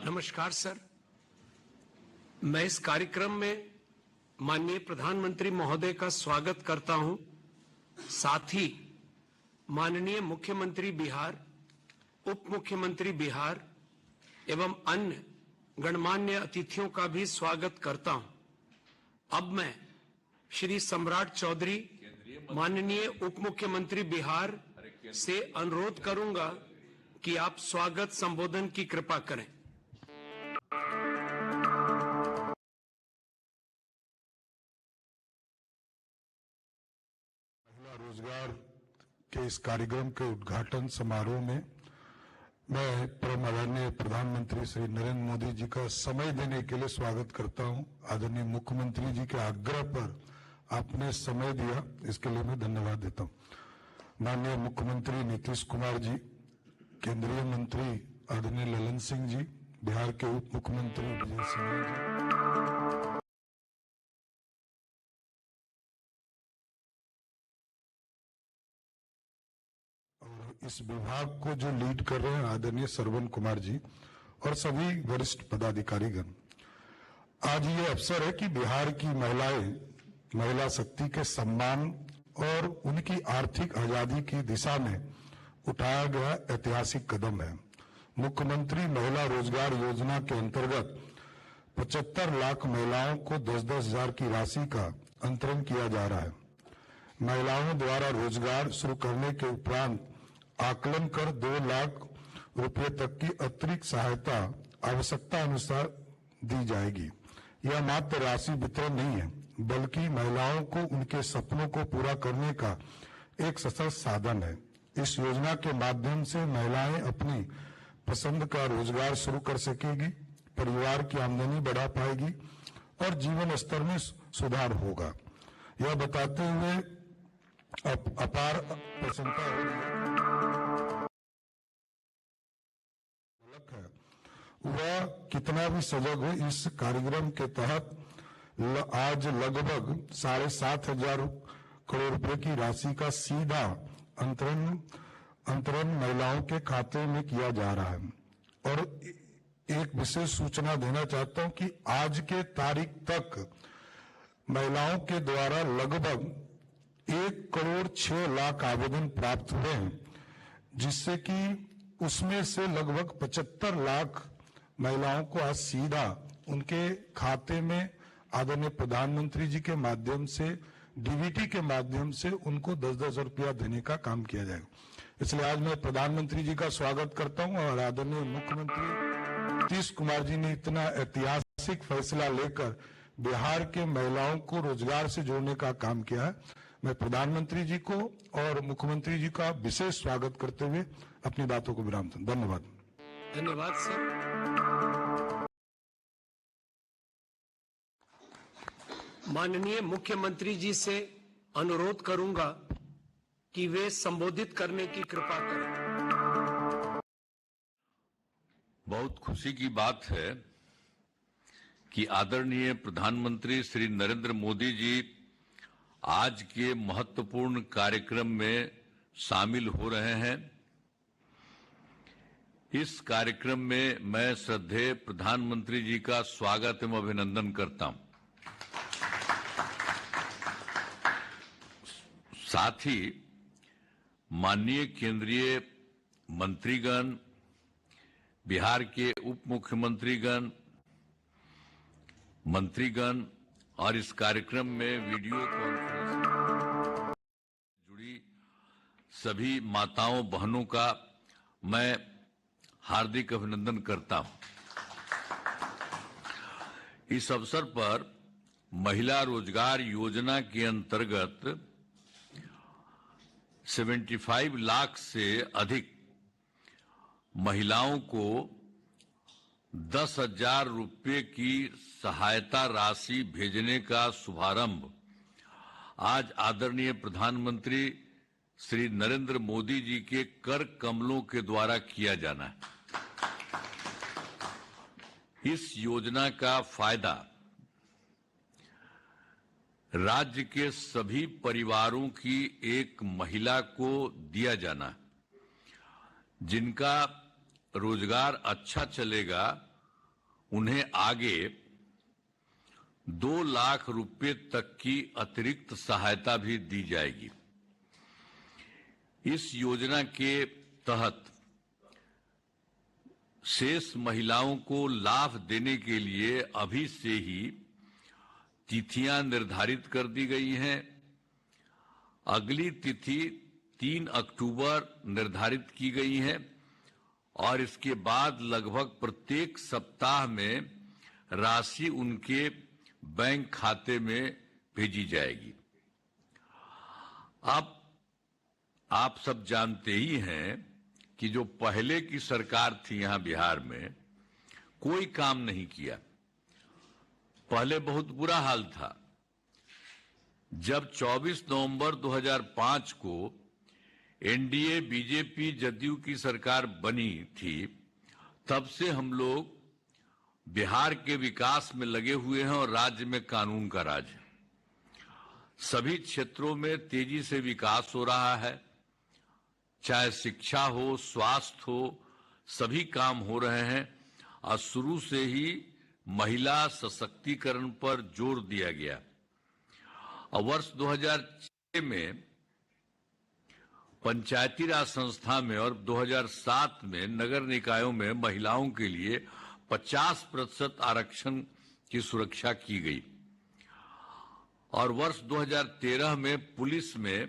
नमस्कार सर, मैं इस कार्यक्रम में माननीय प्रधानमंत्री महोदय का स्वागत करता हूं। साथ ही माननीय मुख्यमंत्री बिहार, उप मुख्यमंत्री बिहार एवं अन्य गणमान्य अतिथियों का भी स्वागत करता हूं। अब मैं श्री सम्राट चौधरी, माननीय उप मुख्यमंत्री बिहार से अनुरोध करूंगा कि आप स्वागत संबोधन की कृपा करें। रोजगार के इस कार्यक्रम के उद्घाटन समारोह में मैं परम आदरणीय प्रधानमंत्री श्री नरेंद्र मोदी जी का समय देने के लिए स्वागत करता हूं। आदरणीय मुख्यमंत्री जी के आग्रह पर आपने समय दिया, इसके लिए मैं धन्यवाद देता हूं। माननीय मुख्यमंत्री नीतीश कुमार जी, केंद्रीय मंत्री आदरणीय ललन सिंह जी, बिहार के उप मुख्यमंत्री विजय सिन्हा जी, इस विभाग को जो लीड कर रहे हैं आदरणीय श्रवण कुमार जी और सभी वरिष्ठ पदाधिकारीगण। आज ये अवसर है कि बिहार की महिलाएं महिला शक्ति के सम्मान और उनकी आर्थिक आजादी की दिशा में उठाया गया ऐतिहासिक कदम है। मुख्यमंत्री महिला रोजगार योजना के अंतर्गत 75 लाख महिलाओं को 10-10 हजार की राशि का अंतरण किया जा रहा है। महिलाओं द्वारा रोजगार शुरू करने के उपरांत आकलन कर 2 लाख रुपए तक की अतिरिक्त सहायता आवश्यकता अनुसार दी जाएगी। यह मात्र राशि वितरण नहीं है, बल्कि महिलाओं को उनके सपनों को पूरा करने का एक सशक्त साधन है। इस योजना के माध्यम से महिलाएं अपनी पसंद का रोजगार शुरू कर सकेगी, परिवार की आमदनी बढ़ा पाएगी और जीवन स्तर में सुधार होगा। यह बताते हुए अपार प्रसन्नता हो रही है वह कितना भी सजग हो। इस कार्यक्रम के तहत आज लगभग 7,500 करोड़ रुपए की राशि का सीधा अंतरण महिलाओं के खाते में किया जा रहा है। और एक विशेष सूचना देना चाहता हूं कि आज के तारीख तक महिलाओं के द्वारा लगभग 1,06,00,000 आवेदन प्राप्त हुए हैं, जिससे कि उसमें से लगभग 75 लाख महिलाओं को आज सीधा उनके खाते में आदरणीय प्रधानमंत्री जी के माध्यम से डीबीटी के माध्यम से उनको 10-10 रुपया देने का काम किया जाएगा। इसलिए आज मैं प्रधानमंत्री जी का स्वागत करता हूं और आदरणीय मुख्यमंत्री नीतीश कुमार जी ने इतना ऐतिहासिक फैसला लेकर बिहार के महिलाओं को रोजगार से जोड़ने का काम किया है। मैं प्रधानमंत्री जी को और मुख्यमंत्री जी का विशेष स्वागत करते हुए अपनी बातों को विराम दूं। धन्यवाद। धन्यवाद सर। माननीय मुख्यमंत्री जी से अनुरोध करूंगा कि वे संबोधित करने की कृपा करें। बहुत खुशी की बात है कि आदरणीय प्रधानमंत्री श्री नरेंद्र मोदी जी आज के महत्वपूर्ण कार्यक्रम में शामिल हो रहे हैं। इस कार्यक्रम में मैं श्रद्धेय प्रधानमंत्री जी का स्वागत एवं अभिनंदन करता हूं। साथ ही माननीय केंद्रीय मंत्रीगण, बिहार के उप मुख्यमंत्रीगण, मंत्रीगण और इस कार्यक्रम में वीडियो कॉन्फ्रेंस जुड़ी सभी माताओं बहनों का मैं हार्दिक अभिनंदन करता हूं। इस अवसर पर महिला रोजगार योजना के अंतर्गत 75 लाख से अधिक महिलाओं को 10,000 रुपये की सहायता राशि भेजने का शुभारंभ आज आदरणीय प्रधानमंत्री श्री नरेंद्र मोदी जी के कर कमलों के द्वारा किया जाना है। इस योजना का फायदा राज्य के सभी परिवारों की एक महिला को दिया जाना। जिनका रोजगार अच्छा चलेगा उन्हें आगे 2 लाख रुपए तक की अतिरिक्त सहायता भी दी जाएगी। इस योजना के तहत शेष महिलाओं को लाभ देने के लिए अभी से ही तिथियां निर्धारित कर दी गई हैं। अगली तिथि 3 अक्टूबर निर्धारित की गई है और इसके बाद लगभग प्रत्येक सप्ताह में राशि उनके बैंक खाते में भेजी जाएगी। अब आप सब जानते ही हैं कि जो पहले की सरकार थी यहां बिहार में, कोई काम नहीं किया। पहले बहुत बुरा हाल था। जब 24 नवंबर 2005 को एनडीए बीजेपी जदयू की सरकार बनी थी, तब से हम लोग बिहार के विकास में लगे हुए हैं और राज्य में कानून का राज है। सभी क्षेत्रों में तेजी से विकास हो रहा है, चाहे शिक्षा हो, स्वास्थ्य हो, सभी काम हो रहे हैं और शुरू से ही महिला सशक्तिकरण पर जोर दिया गया। और वर्ष 2006 में पंचायती राज संस्था में और 2007 में नगर निकायों में महिलाओं के लिए 50% आरक्षण की सुरक्षा की गई और वर्ष 2013 में पुलिस में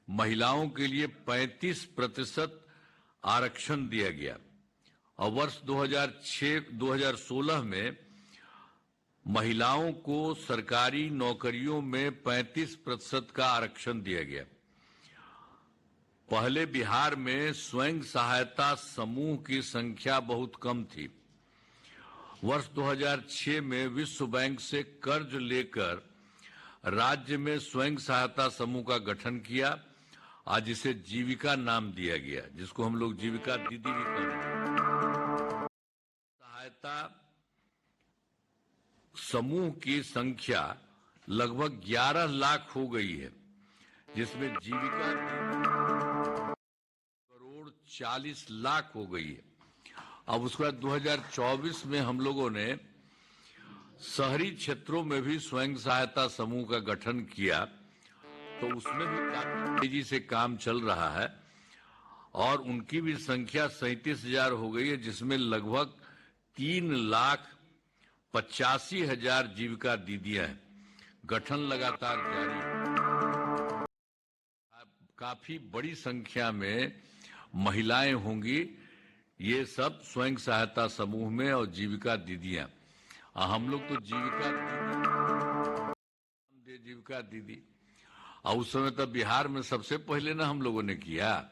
महिलाओं के लिए 35% आरक्षण दिया गया और वर्ष 2016 में महिलाओं को सरकारी नौकरियों में 35% का आरक्षण दिया गया। पहले बिहार में स्वयं सहायता समूह की संख्या बहुत कम थी। वर्ष 2006 में विश्व बैंक से कर्ज लेकर राज्य में स्वयं सहायता समूह का गठन किया। आज इसे जीविका नाम दिया गया, जिसको हम लोग जीविका दीदी भी कहते हैं। सहायता समूह की संख्या लगभग 11 लाख हो गई है, जिसमें जीविका दीदी 1.40 लाख हो गई है। अब उसके बाद 2024 में हम लोगों ने शहरी क्षेत्रों में भी स्वयं सहायता समूह का गठन किया, तो उसमें भी काफी तेजी से काम चल रहा है और उनकी भी संख्या 37,000 हो गई है, जिसमें लगभग 3,85,000 जीविका दीदियां हैं। गठन लगातार जारी है। काफी बड़ी संख्या में महिलाएं होंगी ये सब स्वयं सहायता समूह में और जीविका दीदियां। हम लोग तो जीविका दीदी और उस समय तब बिहार में सबसे पहले ना हम लोगों ने किया।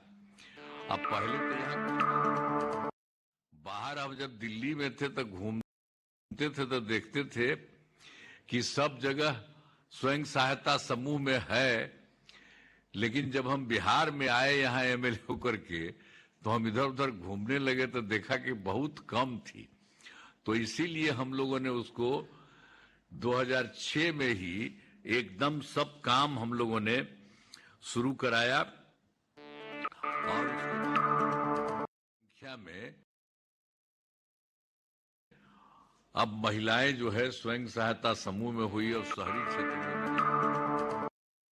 अब पहले तो यहाँ बाहर, अब जब दिल्ली में थे तो घूमते थे तो देखते थे कि सब जगह स्वयं सहायता समूह में है, लेकिन जब हम बिहार में आए यहाँ एमएलए होकर के, तो हम इधर उधर घूमने लगे तो देखा कि बहुत कम थी। तो इसीलिए हम लोगों ने उसको 2006 में ही एकदम सब काम हम लोगों ने शुरू कराया और संख्या में अब महिलाएं जो है स्वयं सहायता समूह में हुई और शहरी क्षेत्र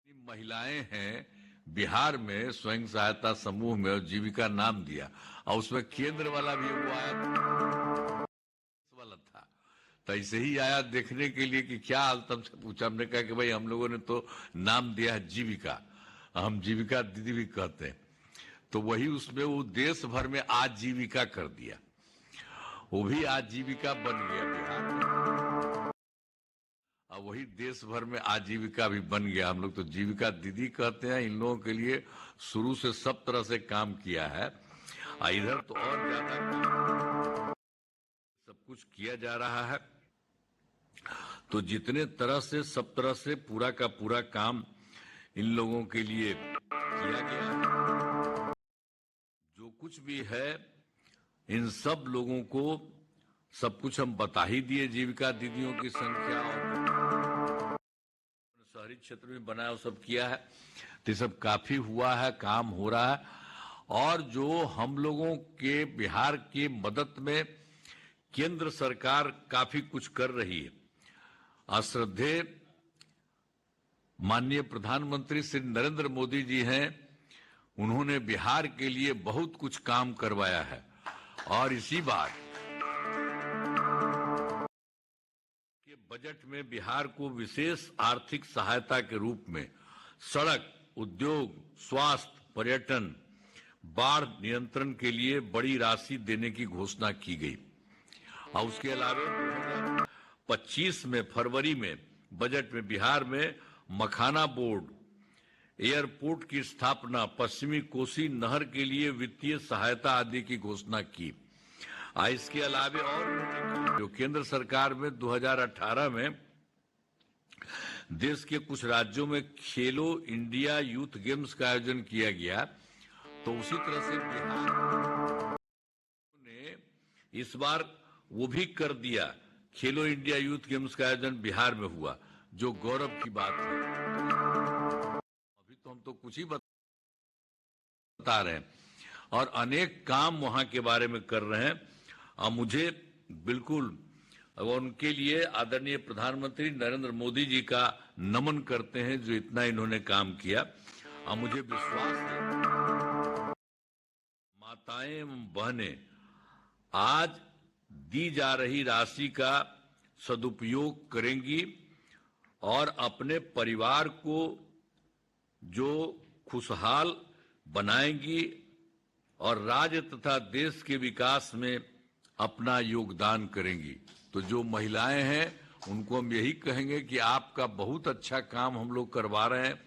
में महिलाएं हैं। बिहार में स्वयं सहायता समूह में और जीविका नाम दिया और उसमें केंद्र वाला भी वो आया वाला था, तो ऐसे ही आया देखने के लिए कि क्या हाल। तब से पूछा, हमने कहा कि भाई हम लोगों ने तो नाम दिया है जीविका, हम जीविका दीदी भी कहते हैं। तो वही उसमें वो देश भर में आजीविका कर दिया, वो भी आजीविका बन गया बिहार में और वही देश भर में आजीविका भी बन गया। हम लोग तो जीविका दीदी कहते हैं। इन लोगों के लिए शुरू से सब तरह से काम किया है। इधर तो और ज्यादा सब कुछ किया जा रहा है। तो जितने तरह से सब तरह से पूरा का पूरा काम इन लोगों के लिए किया गया है। जो कुछ भी है इन सब लोगों को सब कुछ हम बता ही दिए। जीविका दीदियों की संख्या और शहरी क्षेत्र में बनाया सब किया है, तो सब काफी हुआ है, काम हो रहा है। और जो हम लोगों के बिहार की मदद में केंद्र सरकार काफी कुछ कर रही है। श्रद्धेय माननीय प्रधानमंत्री श्री नरेंद्र मोदी जी हैं, उन्होंने बिहार के लिए बहुत कुछ काम करवाया है और इसी बार के बजट में बिहार को विशेष आर्थिक सहायता के रूप में सड़क, उद्योग, स्वास्थ्य, पर्यटन, बाढ़ नियंत्रण के लिए बड़ी राशि देने की घोषणा की गई। और उसके अलावा 2025 में फरवरी में बजट में बिहार में मखाना बोर्ड एयरपोर्ट की स्थापना, पश्चिमी कोसी नहर के लिए वित्तीय सहायता आदि की घोषणा की। इसके अलावा और जो केंद्र सरकार में 2018 में देश के कुछ राज्यों में खेलो इंडिया यूथ गेम्स का आयोजन किया गया, तो उसी तरह से बिहार ने इस बार वो भी कर दिया। खेलो इंडिया यूथ गेम्स का आयोजन बिहार में हुआ, जो गौरव की बात है। अभी तो हम तो कुछ ही बता रहे हैं और अनेक काम वहां के बारे में कर रहे हैं। मुझे बिल्कुल उनके लिए आदरणीय प्रधानमंत्री नरेंद्र मोदी जी का नमन करते हैं, जो इतना इन्होंने काम किया। मुझे विश्वास है माताएं एवं बहनें आज दी जा रही राशि का सदुपयोग करेंगी और अपने परिवार को जो खुशहाल बनाएंगी और राज्य तथा देश के विकास में अपना योगदान करेंगी। तो जो महिलाएं हैं उनको हम यही कहेंगे कि आपका बहुत अच्छा काम हम लोग करवा रहे हैं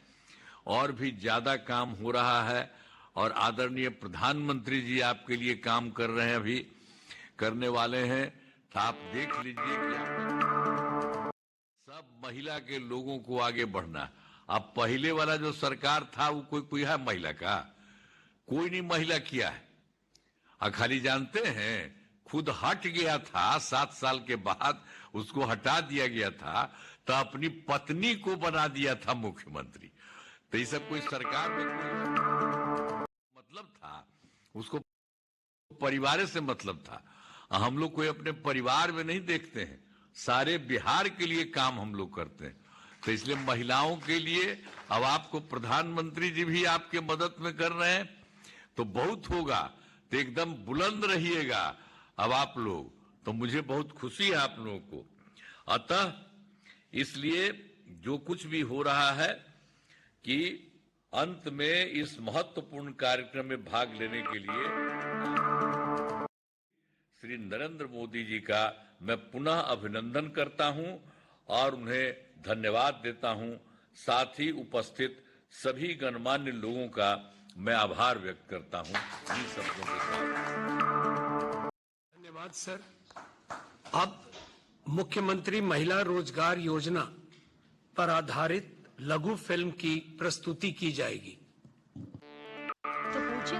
और भी ज्यादा काम हो रहा है और आदरणीय प्रधानमंत्री जी आपके लिए काम कर रहे हैं, अभी करने वाले हैं। तो आप देख लीजिए कि आप सब महिला के लोगों को आगे बढ़ना। अब पहले वाला जो सरकार था वो कोई है महिला का? कोई नहीं महिला किया है। खाली जानते हैं खुद हट गया था, 7 साल के बाद उसको हटा दिया गया था, तो अपनी पत्नी को बना दिया था मुख्यमंत्री। तो ये सब कोई सरकार में कोई मतलब था, उसको परिवार से मतलब था। हम लोग कोई अपने परिवार में नहीं देखते हैं, सारे बिहार के लिए काम हम लोग करते हैं। तो इसलिए महिलाओं के लिए अब आपको प्रधानमंत्री जी भी आपके मदद में कर रहे हैं, तो बहुत होगा। तो एकदम बुलंद रहिएगा अब आप लोग, तो मुझे बहुत खुशी है आप लोगों को। अतः इसलिए जो कुछ भी हो रहा है कि अंत में इस महत्वपूर्ण कार्यक्रम में भाग लेने के लिए श्री नरेंद्र मोदी जी का मैं पुनः अभिनंदन करता हूं और उन्हें धन्यवाद देता हूं। साथ ही उपस्थित सभी गणमान्य लोगों का मैं आभार व्यक्त करता हूं इन शब्दों के साथ। धन्यवाद सर। अब मुख्यमंत्री महिला रोजगार योजना पर आधारित लघु फिल्म की प्रस्तुति की जाएगी। तो पूछे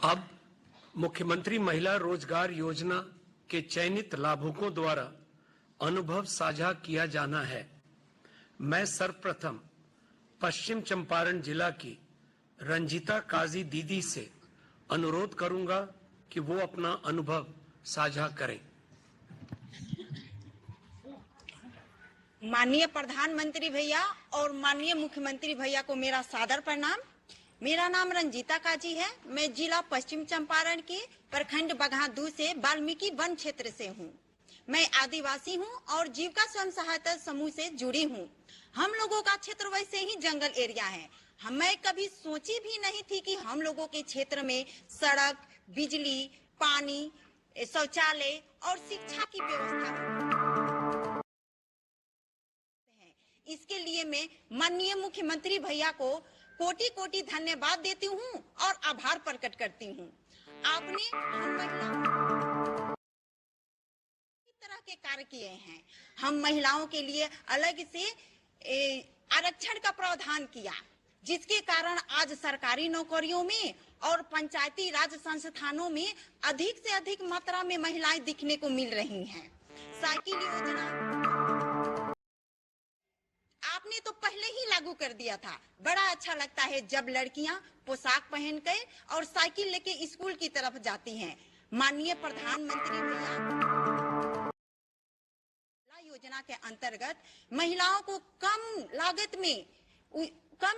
अब मुख्यमंत्री महिला रोजगार योजना के चयनित लाभुकों द्वारा अनुभव साझा किया जाना है। मैं सर्वप्रथम पश्चिम चंपारण जिला की रंजीता काजी दीदी से अनुरोध करूंगा कि वो अपना अनुभव साझा करें। माननीय प्रधानमंत्री भैया और माननीय मुख्यमंत्री भैया को मेरा सादर प्रणाम। मेरा नाम रंजीता काजी है। मैं जिला पश्चिम चंपारण के प्रखंड बगहादूर से वाल्मीकि वन क्षेत्र से हूँ। मैं आदिवासी हूँ और जीविका स्वयं सहायता समूह से जुड़ी हूँ। हम लोगों का क्षेत्र वैसे ही जंगल एरिया है। मैं कभी सोची भी नहीं थी कि हम लोगों के क्षेत्र में सड़क, बिजली, पानी, शौचालय और शिक्षा की व्यवस्था है। इसके लिए मैं माननीय मुख्यमंत्री भैया को कोटि कोटि धन्यवाद देती हूँ और आभार प्रकट करती हूँ। आपने हम महिलाओं तरह के कार्य किए हैं। हम महिलाओं के लिए अलग से आरक्षण का प्रावधान किया, जिसके कारण आज सरकारी नौकरियों में और पंचायती राज संस्थानों में अधिक से अधिक मात्रा में महिलाएं दिखने को मिल रही हैं। साइकिल योजना आपने तो पहले ही लागू कर दिया था। बड़ा अच्छा लगता है जब लड़कियां पोशाक पहनकर और साइकिल लेके स्कूल की तरफ जाती हैं। माननीय प्रधानमंत्री भैया योजना के अंतर्गत महिलाओं को कम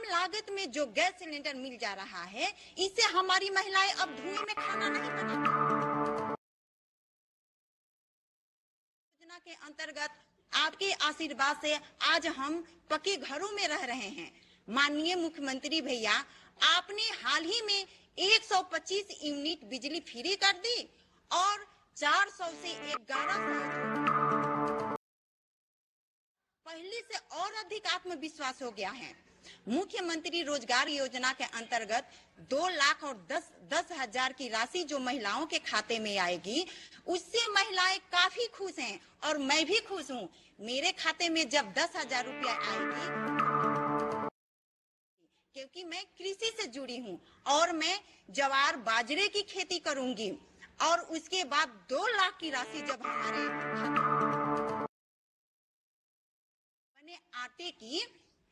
लागत में जो गैस सिलेंडर मिल जा रहा है, इससे हमारी महिलाएं अब धुएं में खाना नहीं बनाती। योजना के अंतर्गत आपके आशीर्वाद से आज हम पक्के घरों में रह रहे हैं। माननीय मुख्यमंत्री भैया, आपने हाल ही में 125 यूनिट बिजली फ्री कर दी और 400 से 1100 पहले से और अधिक आत्मविश्वास हो गया है। मुख्यमंत्री रोजगार योजना के अंतर्गत 2,10,10,000 की राशि जो महिलाओं के खाते में आएगी, उससे महिलाएं काफी खुश हैं और मैं भी खुश हूँ। मेरे खाते में जब 10,000 रुपया आएगी, क्योंकि मैं कृषि से जुड़ी हूँ और मैं ज्वार बाजरे की खेती करूंगी और उसके बाद 2 लाख की राशि जब हमारे आटे की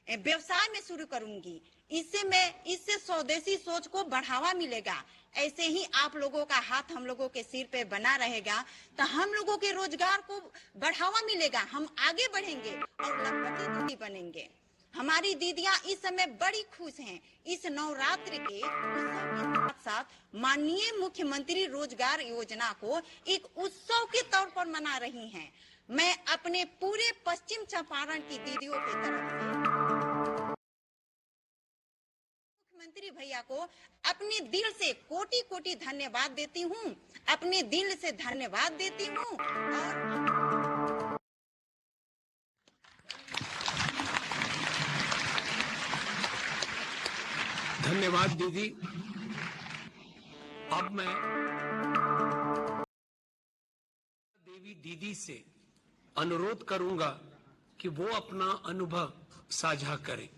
व्यवसाय में शुरू करूंगी। इससे स्वदेशी सोच को बढ़ावा मिलेगा। ऐसे ही आप लोगों का हाथ हम लोगों के सिर पे बना रहेगा तो हम लोगों के रोजगार को बढ़ावा मिलेगा। हम आगे बढ़ेंगे और लखपति दीदी बनेंगे। हमारी दीदियां इस समय बड़ी खुश हैं। इस नवरात्रि के उत्सव के साथ साथ माननीय मुख्यमंत्री रोजगार योजना को एक उत्सव के तौर पर मना रही हैं। मैं अपने पूरे पश्चिम चंपारण की दीदियों की तरफ से मुख्यमंत्री भैया को अपने दिल से कोटि कोटि धन्यवाद देती हूँ। अपने दिल से धन्यवाद देती हूँ और धन्यवाद दीदी। अब मैं देवी दीदी से अनुरोध करूंगा कि वो अपना अनुभव साझा करें।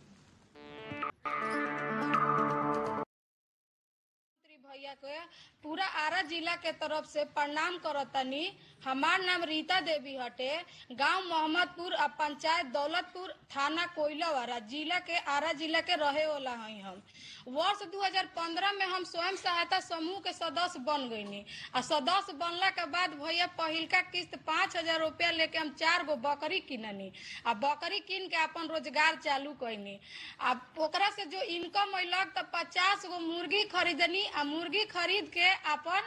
भैया के पूरा आरा जिला के तरफ से प्रणाम करतनी। हमार नाम रीता देवी हटे। गांव मोहम्मदपुर और पंचायत दौलतपुर, थाना कोइलावाड़ा, जिला के आरा जिला के रहे वाला हई। हम वर्ष 2015 में हम स्वयं सहायता समूह के सदस्य बन गईनी। और सदस्य बनला के बाद भैया पहिलका किस्त 5,000 रुपया लेके हम 4 गो बकरी किननी। आ बकरी किन के अपन रोजगार चालू कैनी। अब ओकरा से जो इनकम अइलक तो 50 गो मुर्गी खरीदनी। आ मुर्गी खरीद के अपन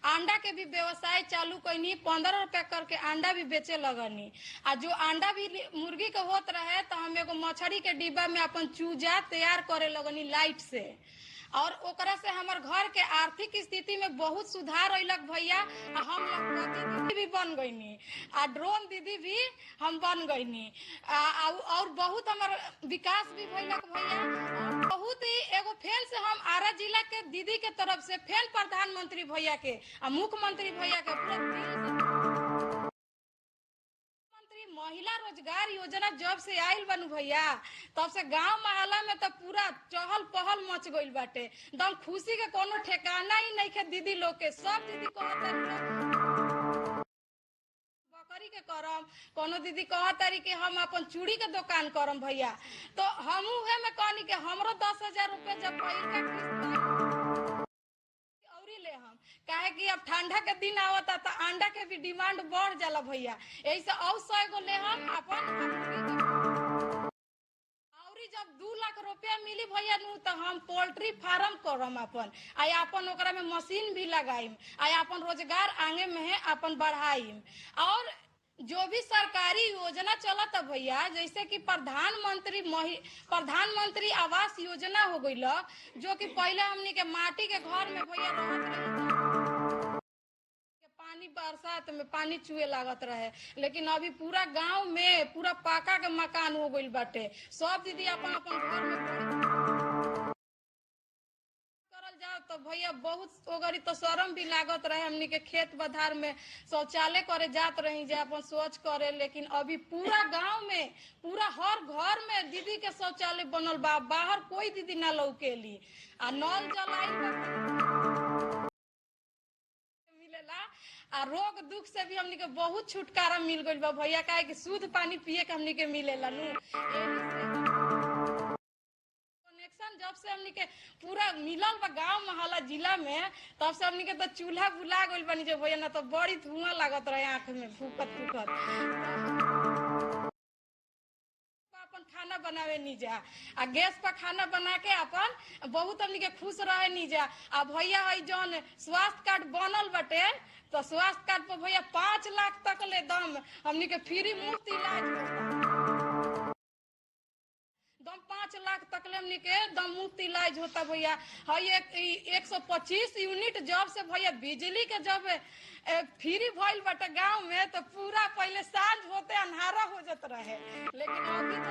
अंडा के भी व्यवसाय चालू कैनी। 15 रुपया करके अंडा भी बेचे लगनी। आ जो अंडा भी मुर्गी के होत रहे तो हम एगो मछली के डिब्बा में अपन चूजा तैयार करे लगनी लाइट से। और ओकरा से हमार घर के आर्थिक स्थिति में बहुत सुधार अइलक भैया। हम लखपति दीदी भी बन गईनी। आ ड्रोन दीदी भी हम बन गईनी। और बहुत हमार विकास भी भइलक भैया। बहुत ही एगो फेल से हम आरा जिला के दीदी के तरफ से फेल प्रधानमंत्री भैया के और मुख्यमंत्री भैया के पूरा दिल से महिला रोजगार योजना जब से आइल बनू भैया तब से गांव मोहल्ला में तो पूरा चहल पहल मच गइल बाटे। एकदम खुशी के कोनो ठिकाना ही नहीं है दीदी लोग के। सब दीदी कहत बकरी के करम, कोनो दीदी कहतारी कि हम अपन चूड़ी के दुकान करम भैया। तो हमू है में कहनी कि हमरो 10,000 रुपया जब पहिल का किस्त औरी ले हम, काहे कि अब ठंडा के दिन आवता तो अंडा के भी डिमांड बढ़ जाला भैया। ऐसे और 100 गो ले हम अपन जब 2 लाख रुपया मिली भैया नु तो हम पोल्ट्री फार्म करम अपन, आई अपन ओकरा में मशीन भी लगाइम, आई अपन रोजगार आगे में है अपन बढ़ाइम। और जो भी सरकारी योजना चलत है भैया, जैसे कि प्रधानमंत्री आवास योजना हो गई, जो कि पहले हमनी के माटी के घर में भैया रहत रहे, पानी बरसात में पानी चुए लागत रहे, लेकिन अभी पूरा गांव में पूरा पाका के मकान हो गइल बाटे। सब दीदी अपन अपन घर में करल जाओ तो भैया बहुत ओगरी तो शर्म भी लागत रहे। हमनी के खेत बधार में शौचालय करे जात रही जे अपन शौच करे, लेकिन अभी पूरा गांव में पूरा हर घर में दीदी के शौचालय बनल बा, बाहर कोई दीदी ना लौकेली। आ नल जलाई आ रोग दुख से भी हमनी के बहुत छुटकारा मिल गइल बा भैया, काहे कि शुद्ध पानी पिए के हमनी के मिलेला नु। कनेक्शन जब से हमनी के पूरा मिलल बा गांव मोहल्ला जिला में, तब से हमनी के तो चूल्हा बुला गइल बानी जे भैया, ना तो बड़ी धुआं लागत रहे आंख में फूकत फूकत। अपन खाना बनावे नहीं जा आ गैस पर खाना बना के अपन बहुत हमनी के खुश रहे नहीं जा। आ भैया है जौन स्वास्थ्य कार्ड बनल बटे, तो स्वास्थ्य कार्ड पर भैया 5 लाख तक ले दम हमनी के फ्री मुफ्त इलाज होता, दम 5 लाख तक ले हमनी के दम मुफ्त इलाज होता भैया। है 125 यूनिट जब से भैया बिजली के जब फ्री भइल बटे गांव में, तो पूरा पहले सांझ होते अंधारा हो जात रहे, लेकिन अभी तो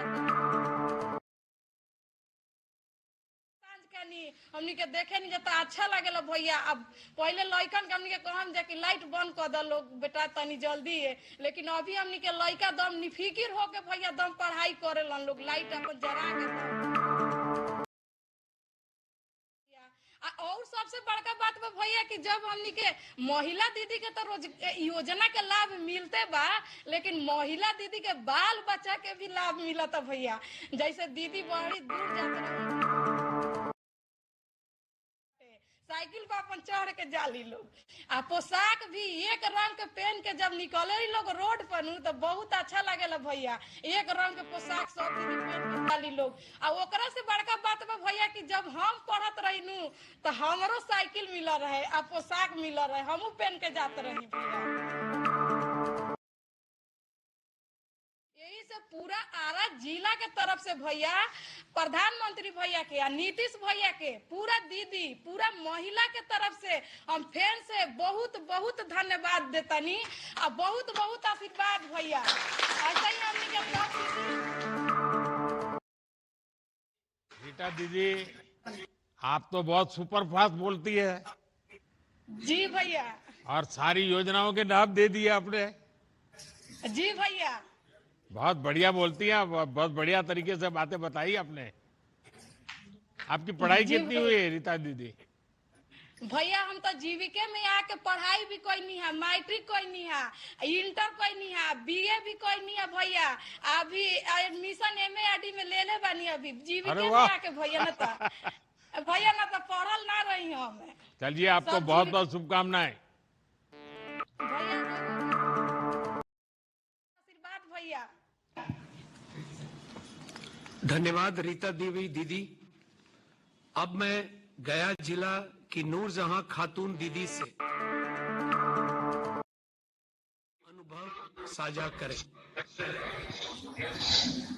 हमनी के देखे नहीं जाता, अच्छा लगेला भैया। अब पहले लइकन के हमनी के कहम जे कि लाइट बंद कर दो लोग बेटा तनी जल्दी है, लेकिन अभी हमनी के लइका दम निफिकिर होके भैया दम पढ़ाई करेलन लोग, लाइट अपन जरा के। और सबसे बड़का बात बा भैया कि जब हमनी के महिला दीदी के तो रोज योजना के लाभ मिलते बा, लेकिन महिला दीदी के बाल बच्चा के भी लाभ मिलता भैया। जैसे दीदी बड़ी दूर जाते रहे साइकिल पर अपन चढ़ के जाली लोग, आ पोशाक भी एक रंग के पहन के जब निकले लोग रोड पर नु तो बहुत अच्छा लगेला भैया। एक रंग के पोशाक सब दीदी पहन के जाली लोग। आ ओकरा से बड़का बात बा भैया कि जब हम पढ़त रही नु तो हमरो साइकिल मिल रहे आ पोशाक मिल रहे, हमू पहन के जाते रही भैया। यही से पूरा आरा जिला के तरफ से भैया प्रधानमंत्री भैया के या नीतीश भैया के पूरा दीदी पूरा महिला के तरफ से हम फिर से बहुत बहुत धन्यवाद देतनी और बहुत बहुत आशीर्वाद भैया। ऐसा ही हमने के रीता दीदी आप तो बहुत सुपर फास्ट बोलती है। जी भैया। और सारी योजनाओं के लाभ दे दिए आपने। जी भैया। बहुत बढ़िया बोलती हैं, बहुत बढ़िया तरीके से बातें बताई आपने। आपकी पढ़ाई कितनी हुई है रीता दीदी? भैया हम तो जीविका में आके पढ़ाई भी कोई नहीं है, मैट्रिक कोई नहीं है, इंटर कोई नहीं है, बीए भी कोई नहीं है भैया। अभी एडमिशन MA में ले बानी अभी जीविका में आके भैया। न तो भैया न तो पढ़ल ना रही हम। चलिए आपको बहुत बहुत शुभकामनाएं भैया। आशीर्वाद भैया। धन्यवाद रीता देवी दीदी। अब मैं गया जिला की नूरजहां खातून दीदी से अनुभव साझा करें।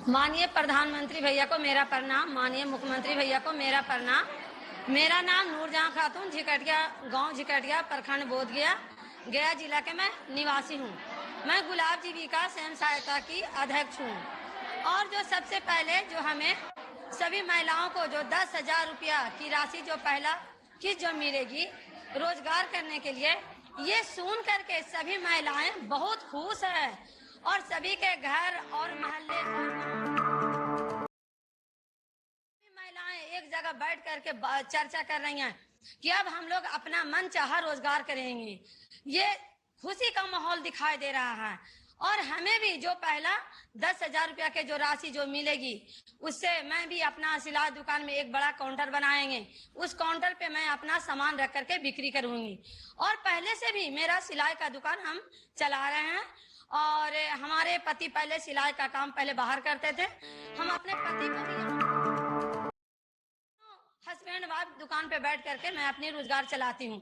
माननीय प्रधानमंत्री भैया को मेरा प्रणाम, माननीय मुख्यमंत्री भैया को मेरा प्रणाम। मेरा नाम नूरजहां खातून, झिकटिया गांव झिकटिया प्रखंड बोधगया गया जिला के मैं निवासी हूँ। मैं गुलाब जीविका स्वयं सहायता की अध्यक्ष हूँ। और जो सबसे पहले जो हमें सभी महिलाओं को जो 10,000 रुपया की राशि जो पहला किस्त जो मिलेगी रोजगार करने के लिए, ये सुन करके सभी महिलाएं बहुत खुश है। और सभी के घर और मोहल्ले और महिलाएं एक जगह बैठ करके चर्चा कर रही हैं कि अब हम लोग अपना मन चाहा रोजगार करेंगे। ये खुशी का माहौल दिखाई दे रहा है और हमें भी जो पहला 10,000 रुपया के जो राशि जो मिलेगी उससे मैं भी अपना सिलाई दुकान में एक बड़ा काउंटर बनाएंगे। उस काउंटर पे मैं अपना सामान रख करके बिक्री करूंगी। और पहले से भी मेरा सिलाई का दुकान हम चला रहे हैं और हमारे पति पहले सिलाई का काम पहले बाहर करते थे। हम अपने पति को भी हस्बैंड वाइफ दुकान पे बैठ करके मैं अपनी रोजगार चलाती हूँ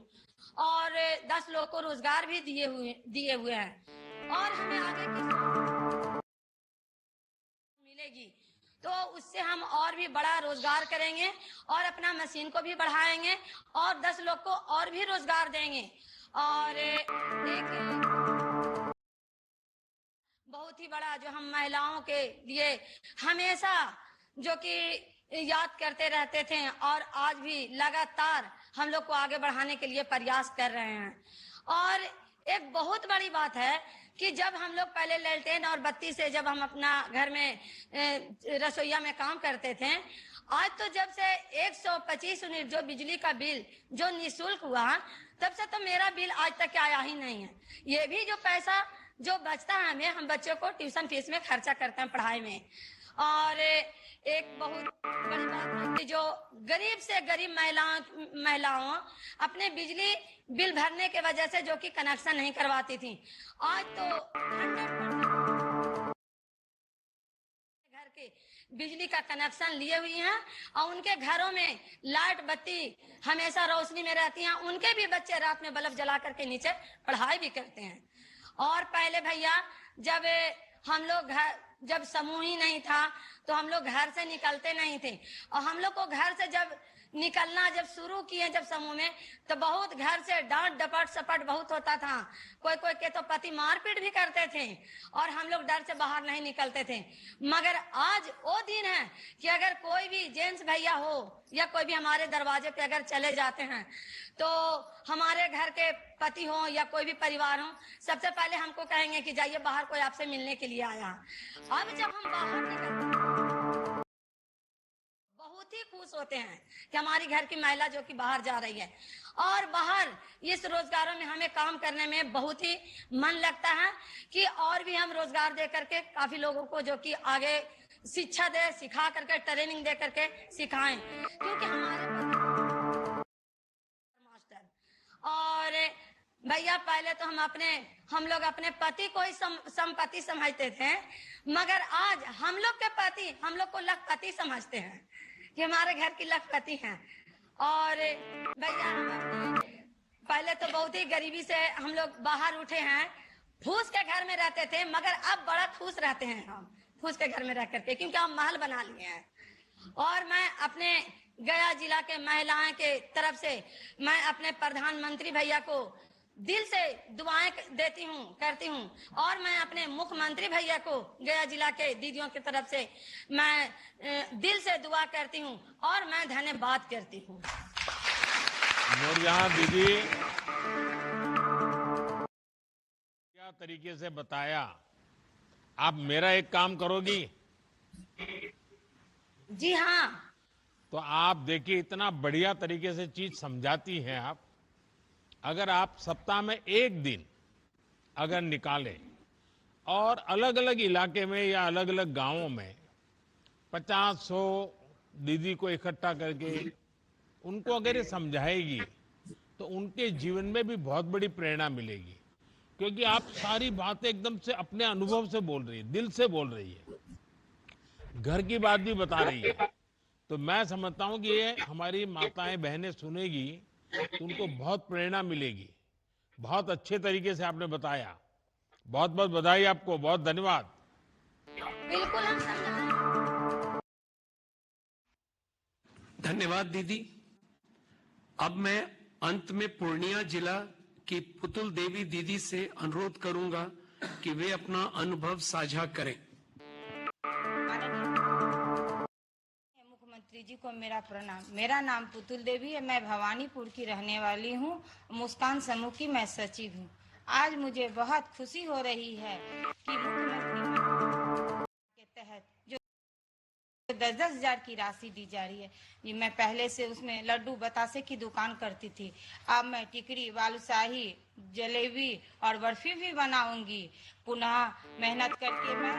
और 10 लोग को रोजगार भी दिए हुए हैं और हमें आगे की मिलेगी तो उससे हम और भी बड़ा रोजगार करेंगे और अपना मशीन को भी बढ़ाएंगे और 10 लोग को और भी रोजगार देंगे। और एक बहुत ही बड़ा जो हम महिलाओं के लिए हमेशा जो कि याद करते रहते थे और आज भी लगातार हम लोग को आगे बढ़ाने के लिए प्रयास कर रहे हैं। और एक बहुत बड़ी बात है कि जब हम लोग पहले लैलटेन और बत्ती से जब हम अपना घर में रसोईया में काम करते थे, आज तो जब से 125 यूनिट जो बिजली का बिल जो निःशुल्क हुआ तब से तो मेरा बिल आज तक आया ही नहीं है। ये भी जो पैसा जो बचता है हमें, हम बच्चों को ट्यूशन फीस में खर्चा करते हैं पढ़ाई में। और एक बहुत बड़ी बात है कि जो गरीब से गरीब महिलाओं अपने बिजली बिल भरने के वजह से जो कि कनेक्शन नहीं करवाती थी, आज तो 100% घर के बिजली का कनेक्शन लिए हुई हैं और उनके घरों में लाइट बत्ती हमेशा रोशनी में रहती हैं। उनके भी बच्चे रात में बल्ब जला करके नीचे पढ़ाई भी करते हैं। और पहले भैया जब हम लोग जब समूह ही नहीं था तो हम लोग घर से निकलते नहीं थे और हम लोग को घर से जब निकलना जब शुरू किए जब समूह में तो बहुत घर से डांट डपट सपट बहुत होता था। कोई कोई के तो पति मारपीट भी करते थे और हम लोग डर से बाहर नहीं निकलते थे। मगर आज वो दिन है कि अगर कोई भी जेंट्स भैया हो या कोई भी हमारे दरवाजे पे अगर चले जाते हैं तो हमारे घर के पति हो या कोई भी परिवार हो, सबसे पहले हमको कहेंगे कि जाइए बाहर, कोई आपसे मिलने के लिए आया। अब जब हम बाहर निकलते बहुत ही खुश होते हैं कि हमारी घर की महिला जो कि बाहर जा रही है और बाहर इस रोजगारों में हमें काम करने में बहुत ही मन लगता है कि और भी हम रोजगार दे करके काफी लोगों को जो कि आगे शिक्षा दे, सिखा करके ट्रेनिंग दे करके सिखाएं। क्योंकि हमारे मास्टर और भैया पहले तो हम लोग अपने पति को ही संपत्ति समझते थे, मगर आज हम लोग के पति हम लोग को लखपति समझते हैं कि हमारे घर की लखपति हैं। और भैया हम पहले तो बहुत ही गरीबी से हम लोग बाहर उठे हैं, फूस के घर में रहते थे, मगर अब बड़ा खुश रहते हैं हम फूस के घर में रह करके, क्योंकि हम महल बना लिए हैं। और मैं अपने गया जिला के महिलाएं के तरफ से मैं अपने प्रधानमंत्री भैया को दिल से दुआएं देती हूँ, करती हूँ। और मैं अपने मुख्यमंत्री भैया को गया जिला के दीदियों की तरफ से मैं दिल से दुआ करती हूँ और मैं धन्यवाद करती हूँ। नूरजहां दीदी क्या तरीके से बताया। आप मेरा एक काम करोगी? जी हाँ। तो आप देखिए इतना बढ़िया तरीके से चीज समझाती हैं आप। अगर आप सप्ताह में एक दिन अगर निकालें और अलग अलग इलाके में या अलग अलग गांवों में 50-100 दीदी को इकट्ठा करके उनको अगर ये समझाएगी तो उनके जीवन में भी बहुत बड़ी प्रेरणा मिलेगी। क्योंकि आप सारी बातें एकदम से अपने अनुभव से बोल रही है, दिल से बोल रही है, घर की बात भी बता रही है। तो मैं समझता हूं कि ये हमारी माताएं बहनें सुनेगी तो उनको बहुत प्रेरणा मिलेगी। बहुत अच्छे तरीके से आपने बताया। बहुत बहुत बधाई आपको, बहुत धन्यवाद। बिल्कुल हम समझाएं। धन्यवाद दीदी। अब मैं अंत में पूर्णिया जिला की पुतुल देवी दीदी से अनुरोध करूंगा कि वे अपना अनुभव साझा करें। मुख्यमंत्री जी को मेरा प्रणाम। मेरा नाम पुतुल देवी है, मैं भवानीपुर की रहने वाली हूँ। मुस्कान समूह की मैं सचिव हूँ। आज मुझे बहुत खुशी हो रही है कि मुख्यमंत्री के तहत जो 10-10 हजार की राशि दी जा रही है। ये मैं पहले से उसमें लड्डू बतासे की दुकान करती थी, अब मैं टिकरी, बालूशाही, जलेबी और बर्फी भी बनाऊंगी। पुनः मेहनत करके मैं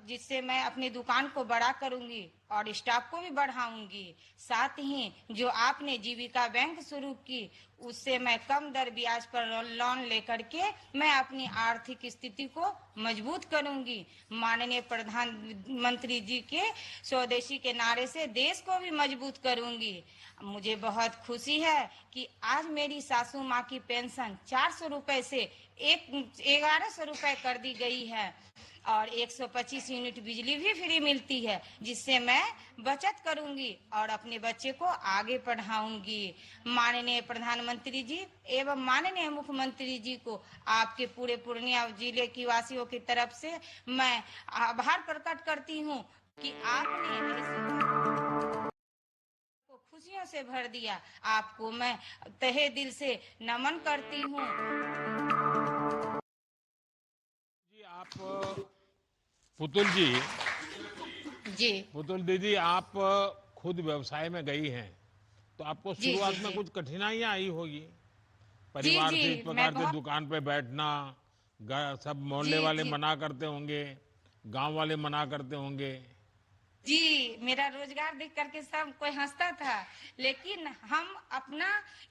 जिससे मैं अपनी दुकान को बड़ा करूंगी और स्टाफ को भी बढ़ाऊंगी। साथ ही जो आपने जीविका बैंक शुरू की, उससे मैं कम दर ब्याज पर लोन लेकर के मैं अपनी आर्थिक स्थिति को मजबूत करूंगी। माननीय प्रधानमंत्री जी के स्वदेशी के नारे से देश को भी मजबूत करूंगी। मुझे बहुत खुशी है कि आज मेरी सासू माँ की पेंशन 400 रुपए से 1100 रुपए कर दी गई है और 125 यूनिट बिजली भी फ्री मिलती है, जिससे मैं बचत करूंगी और अपने बच्चे को आगे पढ़ाऊंगी। माननीय प्रधानमंत्री जी एवं माननीय मुख्यमंत्री जी को आपके पूरे पूर्णिया जिले की वासियों की तरफ से मैं आभार प्रकट करती हूं कि आपने को खुशियों से भर दिया। आपको मैं तहे दिल से नमन करती हूं। जी आप पुतुल दीदी, आप खुद व्यवसाय में गई हैं, तो आपको शुरुआत में कुछ कठिनाइयां आई होगी। परिवार से इस प्रकार से दुकान पे बैठना, सब मोहल्ले वाले मना करते होंगे, गांव वाले मना करते होंगे। जी, मेरा रोजगार देख करके सब कोई हंसता था, लेकिन हम अपना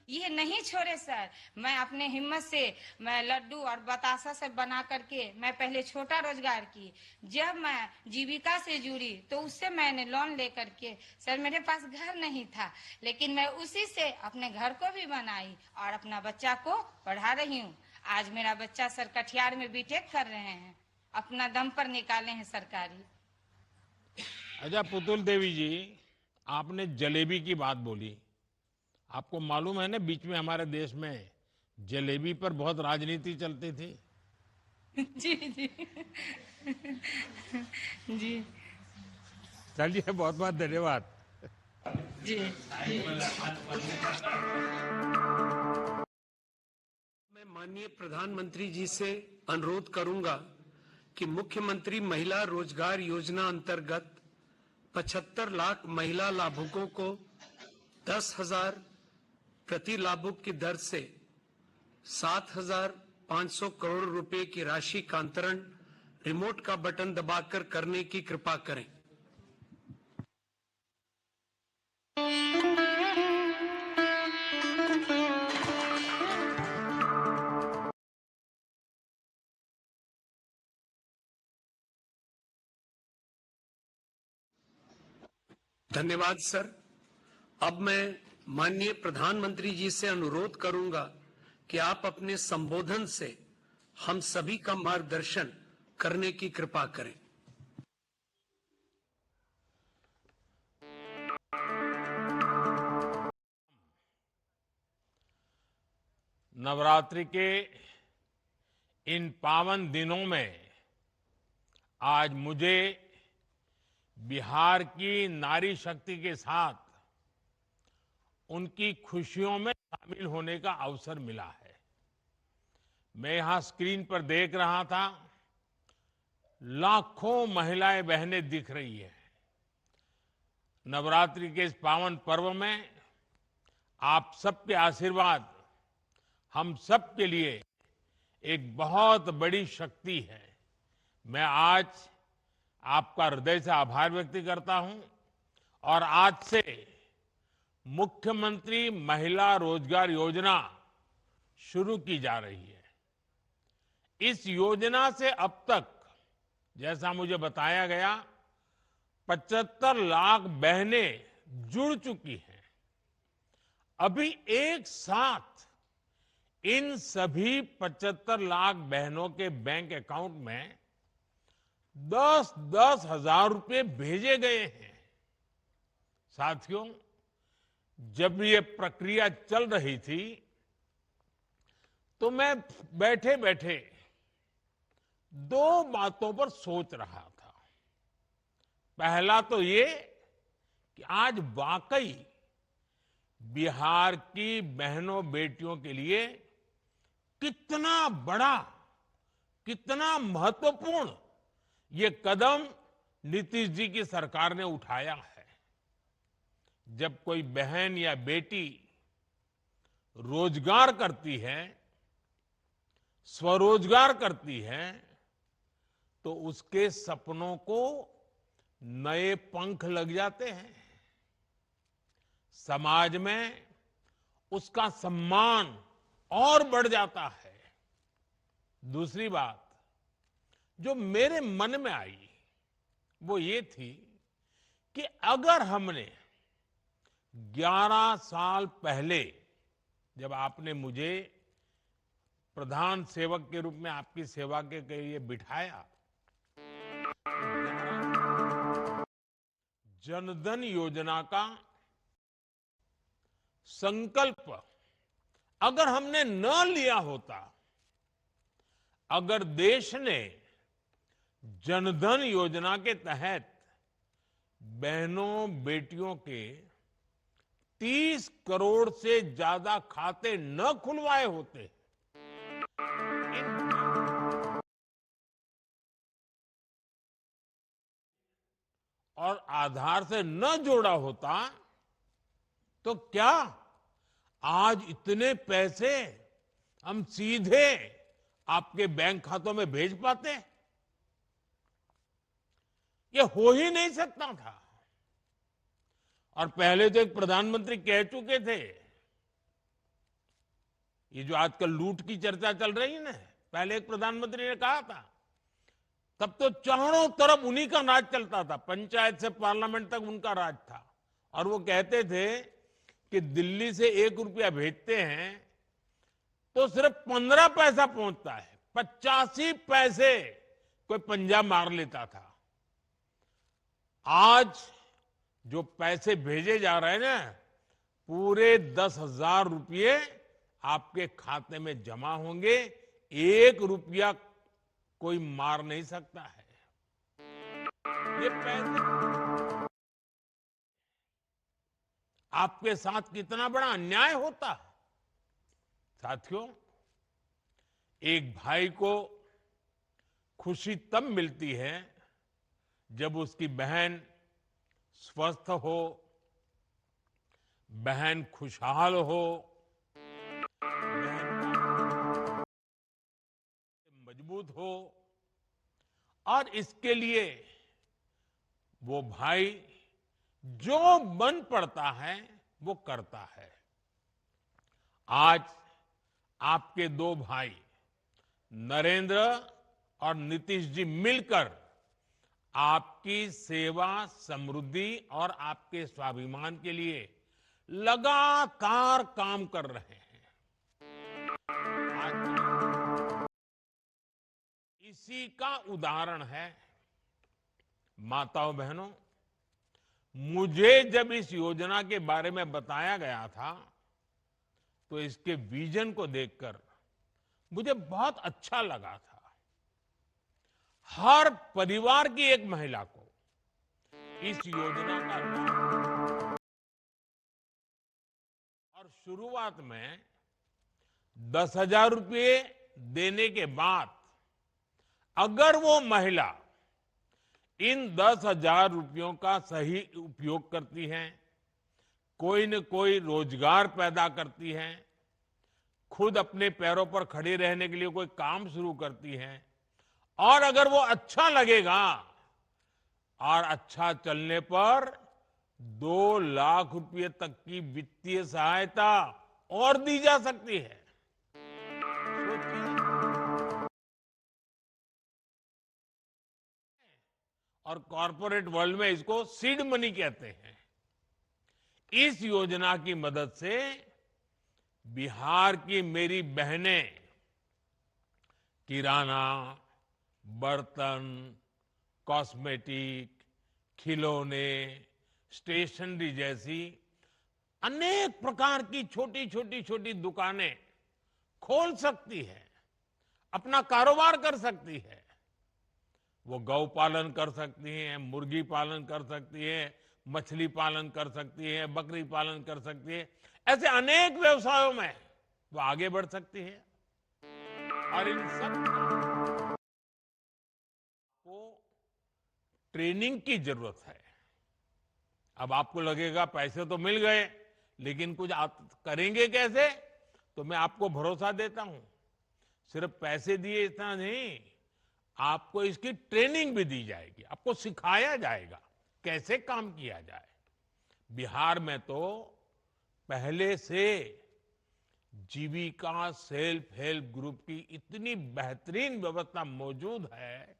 ये नहीं छोड़े सर। मैं अपने हिम्मत से मैं लड्डू और बतासा से बना करके मैं पहले छोटा रोजगार की। जब मैं जीविका से जुड़ी तो उससे मैंने लोन ले करके, सर मेरे पास घर नहीं था, लेकिन मैं उसी से अपने घर को भी बनाई और अपना बच्चा को पढ़ा रही हूँ। आज मेरा बच्चा सर कटिहार में बीटेक कर रहे हैं, अपना दम पर निकाले हैं सरकारी। अच्छा पुतुल देवी जी, आपने जलेबी की बात बोली। आपको मालूम है ना, बीच में हमारे देश में जलेबी पर बहुत राजनीति चलती थी। जी जी जी, चलिए, बहुत बहुत धन्यवाद। जी मैं माननीय प्रधानमंत्री जी से अनुरोध करूंगा कि मुख्यमंत्री महिला रोजगार योजना अंतर्गत 75 लाख महिला लाभुकों को 10,000 प्रति लाभुक की दर से 7,500 करोड़ रुपए की राशि का अंतरण रिमोट का बटन दबाकर करने की कृपा करें। धन्यवाद सर। अब मैं माननीय प्रधानमंत्री जी से अनुरोध करूंगा कि आप अपने संबोधन से हम सभी का मार्गदर्शन करने की कृपा करें। नवरात्रि के इन पावन दिनों में आज मुझे बिहार की नारी शक्ति के साथ उनकी खुशियों में शामिल होने का अवसर मिला है। मैं यहां स्क्रीन पर देख रहा था, लाखों महिलाएं बहनें दिख रही है। नवरात्रि के इस पावन पर्व में आप सबके आशीर्वाद हम सब के लिए एक बहुत बड़ी शक्ति है। मैं आज आपका हृदय से आभार व्यक्त करता हूं और आज से मुख्यमंत्री महिला रोजगार योजना शुरू की जा रही है। इस योजना से अब तक, जैसा मुझे बताया गया, 75 लाख बहनें जुड़ चुकी हैं। अभी एक साथ इन सभी 75 लाख बहनों के बैंक अकाउंट में 10-10 हजार रुपए भेजे गए हैं। साथियों, जब ये प्रक्रिया चल रही थी तो मैं बैठे बैठे दो बातों पर सोच रहा था। पहला तो ये कि आज वाकई बिहार की बहनों बेटियों के लिए कितना बड़ा, कितना महत्वपूर्ण ये कदम नीतीश जी की सरकार ने उठाया है। जब कोई बहन या बेटी रोजगार करती है, स्वरोजगार करती है, तो उसके सपनों को नए पंख लग जाते हैं। समाज में उसका सम्मान और बढ़ जाता है। दूसरी बात जो मेरे मन में आई वो ये थी कि अगर हमने 11 साल पहले जब आपने मुझे प्रधान सेवक के रूप में आपकी सेवा के लिए बिठाया, जनधन योजना का संकल्प अगर हमने न लिया होता, अगर देश ने जनधन योजना के तहत बहनों बेटियों के 30 करोड़ से ज्यादा खाते न खुलवाए होते, और आधार से न जोड़ा होता, तो क्या आज इतने पैसे हम सीधे आपके बैंक खातों में भेज पाते? ये हो ही नहीं सकता था। और पहले तो एक प्रधानमंत्री कह चुके थे, ये जो आजकल लूट की चर्चा चल रही है ना, पहले एक प्रधानमंत्री ने कहा था, तब तो चारों तरफ उन्हीं का राज चलता था, पंचायत से पार्लियामेंट तक उनका राज था। और वो कहते थे कि दिल्ली से 1 रुपया भेजते हैं तो सिर्फ 15 पैसा पहुंचता है, 85 पैसे कोई पंजाब मार लेता था। आज जो पैसे भेजे जा रहे हैं ना, पूरे 10,000 रुपये आपके खाते में जमा होंगे, 1 रुपया कोई मार नहीं सकता है। ये पैसे आपके साथ कितना बड़ा अन्याय होता। साथियों, एक भाई को खुशी तब मिलती है जब उसकी बहन स्वस्थ हो, बहन खुशहाल हो, बहन मजबूत हो, और इसके लिए वो भाई जो बन पड़ता है वो करता है। आज आपके 2 भाई नरेंद्र और नीतीश जी मिलकर आपकी सेवा, समृद्धि और आपके स्वाभिमान के लिए लगातार काम कर रहे हैं। आज इसी का उदाहरण है। माताओं बहनों, मुझे जब इस योजना के बारे में बताया गया था तो इसके विजन को देखकर मुझे बहुत अच्छा लगा था। हर परिवार की एक महिला को इस योजना का लाभ, और शुरुआत में 10,000 रुपये देने के बाद अगर वो महिला इन 10,000 रुपयों का सही उपयोग करती है, कोई न कोई रोजगार पैदा करती है, खुद अपने पैरों पर खड़े रहने के लिए कोई काम शुरू करती है, और अगर वो अच्छा लगेगा और अच्छा चलने पर 2 लाख रुपए तक की वित्तीय सहायता और दी जा सकती है। सोचिए, और कॉर्पोरेट वर्ल्ड में इसको सीड मनी कहते हैं। इस योजना की मदद से बिहार की मेरी बहनें किराना, बर्तन, कॉस्मेटिक, खिलौने, स्टेशनरी जैसी अनेक प्रकार की छोटी दुकानें खोल सकती है, अपना कारोबार कर सकती है। वो गौ पालन कर सकती हैं, मुर्गी पालन कर सकती है, मछली पालन कर सकती है, बकरी पालन कर सकती है, ऐसे अनेक व्यवसायों में वो आगे बढ़ सकती है। और इन सब को ट्रेनिंग की जरूरत है। अब आपको लगेगा पैसे तो मिल गए, लेकिन कुछ आप करेंगे कैसे? तो मैं आपको भरोसा देता हूं, सिर्फ पैसे दिए इतना नहीं, आपको इसकी ट्रेनिंग भी दी जाएगी, आपको सिखाया जाएगा कैसे काम किया जाए। बिहार में तो पहले से जीविका सेल्फ हेल्प ग्रुप की इतनी बेहतरीन व्यवस्था मौजूद है,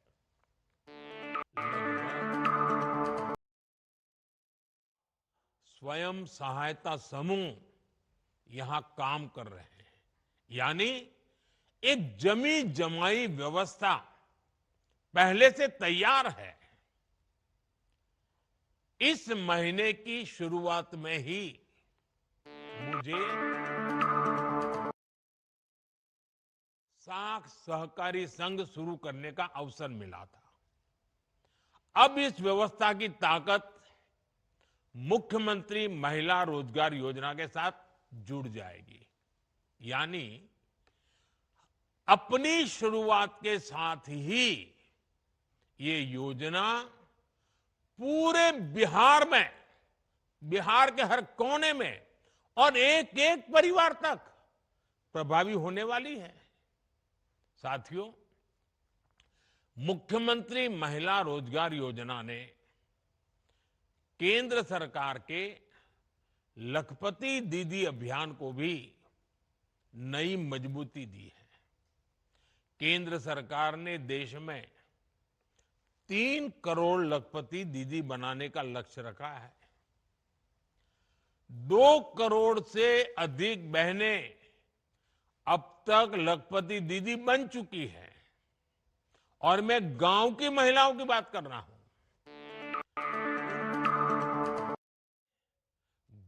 स्वयं सहायता समूह यहां काम कर रहे हैं, यानी एक जमी जमाई व्यवस्था पहले से तैयार है। इस महीने की शुरुआत में ही मुझे साख सहकारी संघ शुरू करने का अवसर मिला था। अब इस व्यवस्था की ताकत मुख्यमंत्री महिला रोजगार योजना के साथ जुड़ जाएगी, यानी अपनी शुरुआत के साथ ही ये योजना पूरे बिहार में, बिहार के हर कोने में और एक एक परिवार तक प्रभावी होने वाली है। साथियों, मुख्यमंत्री महिला रोजगार योजना ने केंद्र सरकार के लखपति दीदी अभियान को भी नई मजबूती दी है। केंद्र सरकार ने देश में 3 करोड़ लखपति दीदी बनाने का लक्ष्य रखा है। 2 करोड़ से अधिक बहनें अब तक लखपति दीदी बन चुकी है, और मैं गांव की महिलाओं की बात कर रहा हूं।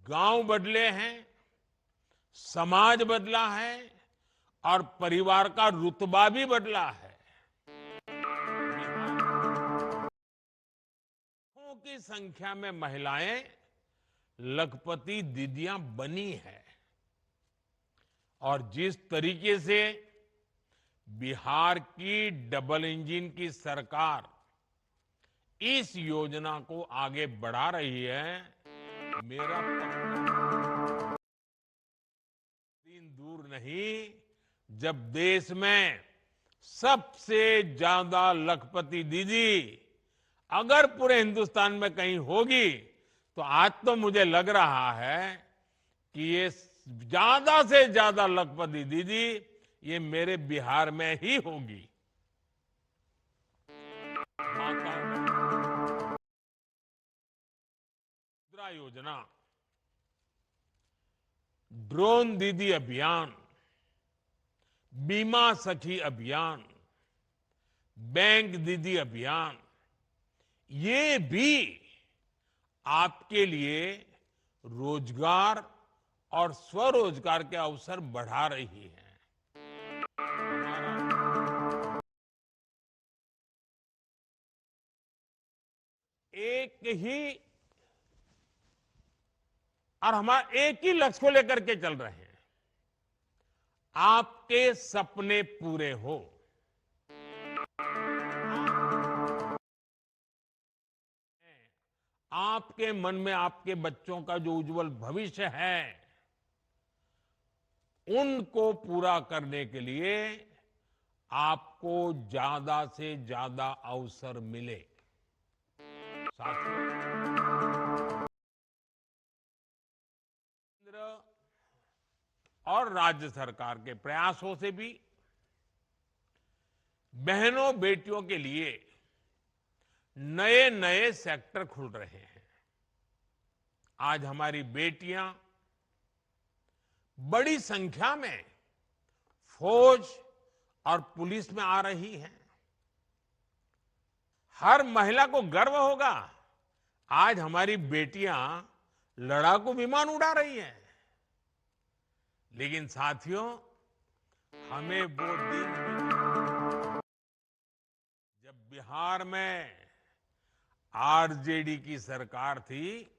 गांव बदले हैं, समाज बदला है और परिवार का रुतबा भी बदला है। लाखों की संख्या में महिलाएं लखपति दीदियां बनी है, और जिस तरीके से बिहार की डबल इंजन की सरकार इस योजना को आगे बढ़ा रही है, मेरा दिन दूर नहीं जब देश में सबसे ज्यादा लखपति दीदी अगर पूरे हिंदुस्तान में कहीं होगी, तो आज तो मुझे लग रहा है कि ये ज्यादा से ज्यादा लखपति दीदी ये मेरे बिहार में ही होगी। मुद्रा योजना, ड्रोन दीदी अभियान, बीमा सखी अभियान, बैंक दीदी अभियान, ये भी आपके लिए रोजगार और स्वरोजगार के अवसर बढ़ा रही है। हमारा एक ही लक्ष्य को लेकर के चल रहे हैं, आपके सपने पूरे हो। आपके मन में आपके बच्चों का जो उज्जवल भविष्य है, उनको पूरा करने के लिए आपको ज्यादा से ज्यादा अवसर मिले। साथियों, केंद्र और राज्य सरकार के प्रयासों से भी बहनों बेटियों के लिए नए नए सेक्टर खुल रहे हैं। आज हमारी बेटियां बड़ी संख्या में फौज और पुलिस में आ रही हैं। हर महिला को गर्व होगा, आज हमारी बेटियां लड़ाकू विमान उड़ा रही हैं। लेकिन साथियों, हमें वो दिन जब बिहार में आरजेडी की सरकार थी,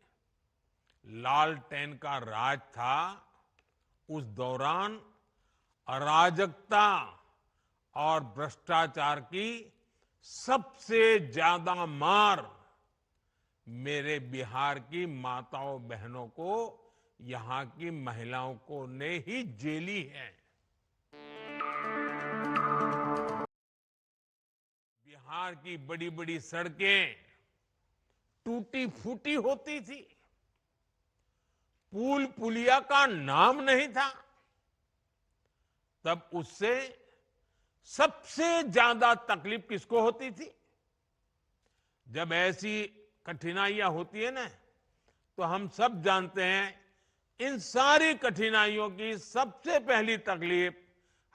लालटेन का राज था, उस दौरान अराजकता और भ्रष्टाचार की सबसे ज्यादा मार मेरे बिहार की माताओं बहनों को, यहां की महिलाओं को ने ही झेली है। बिहार की बड़ी बड़ी सड़कें टूटी फूटी होती थी, पुल पुलिया का नाम नहीं था। तब उससे सबसे ज्यादा तकलीफ किसको होती थी? जब ऐसी कठिनाइयां होती है ना, तो हम सब जानते हैं इन सारी कठिनाइयों की सबसे पहली तकलीफ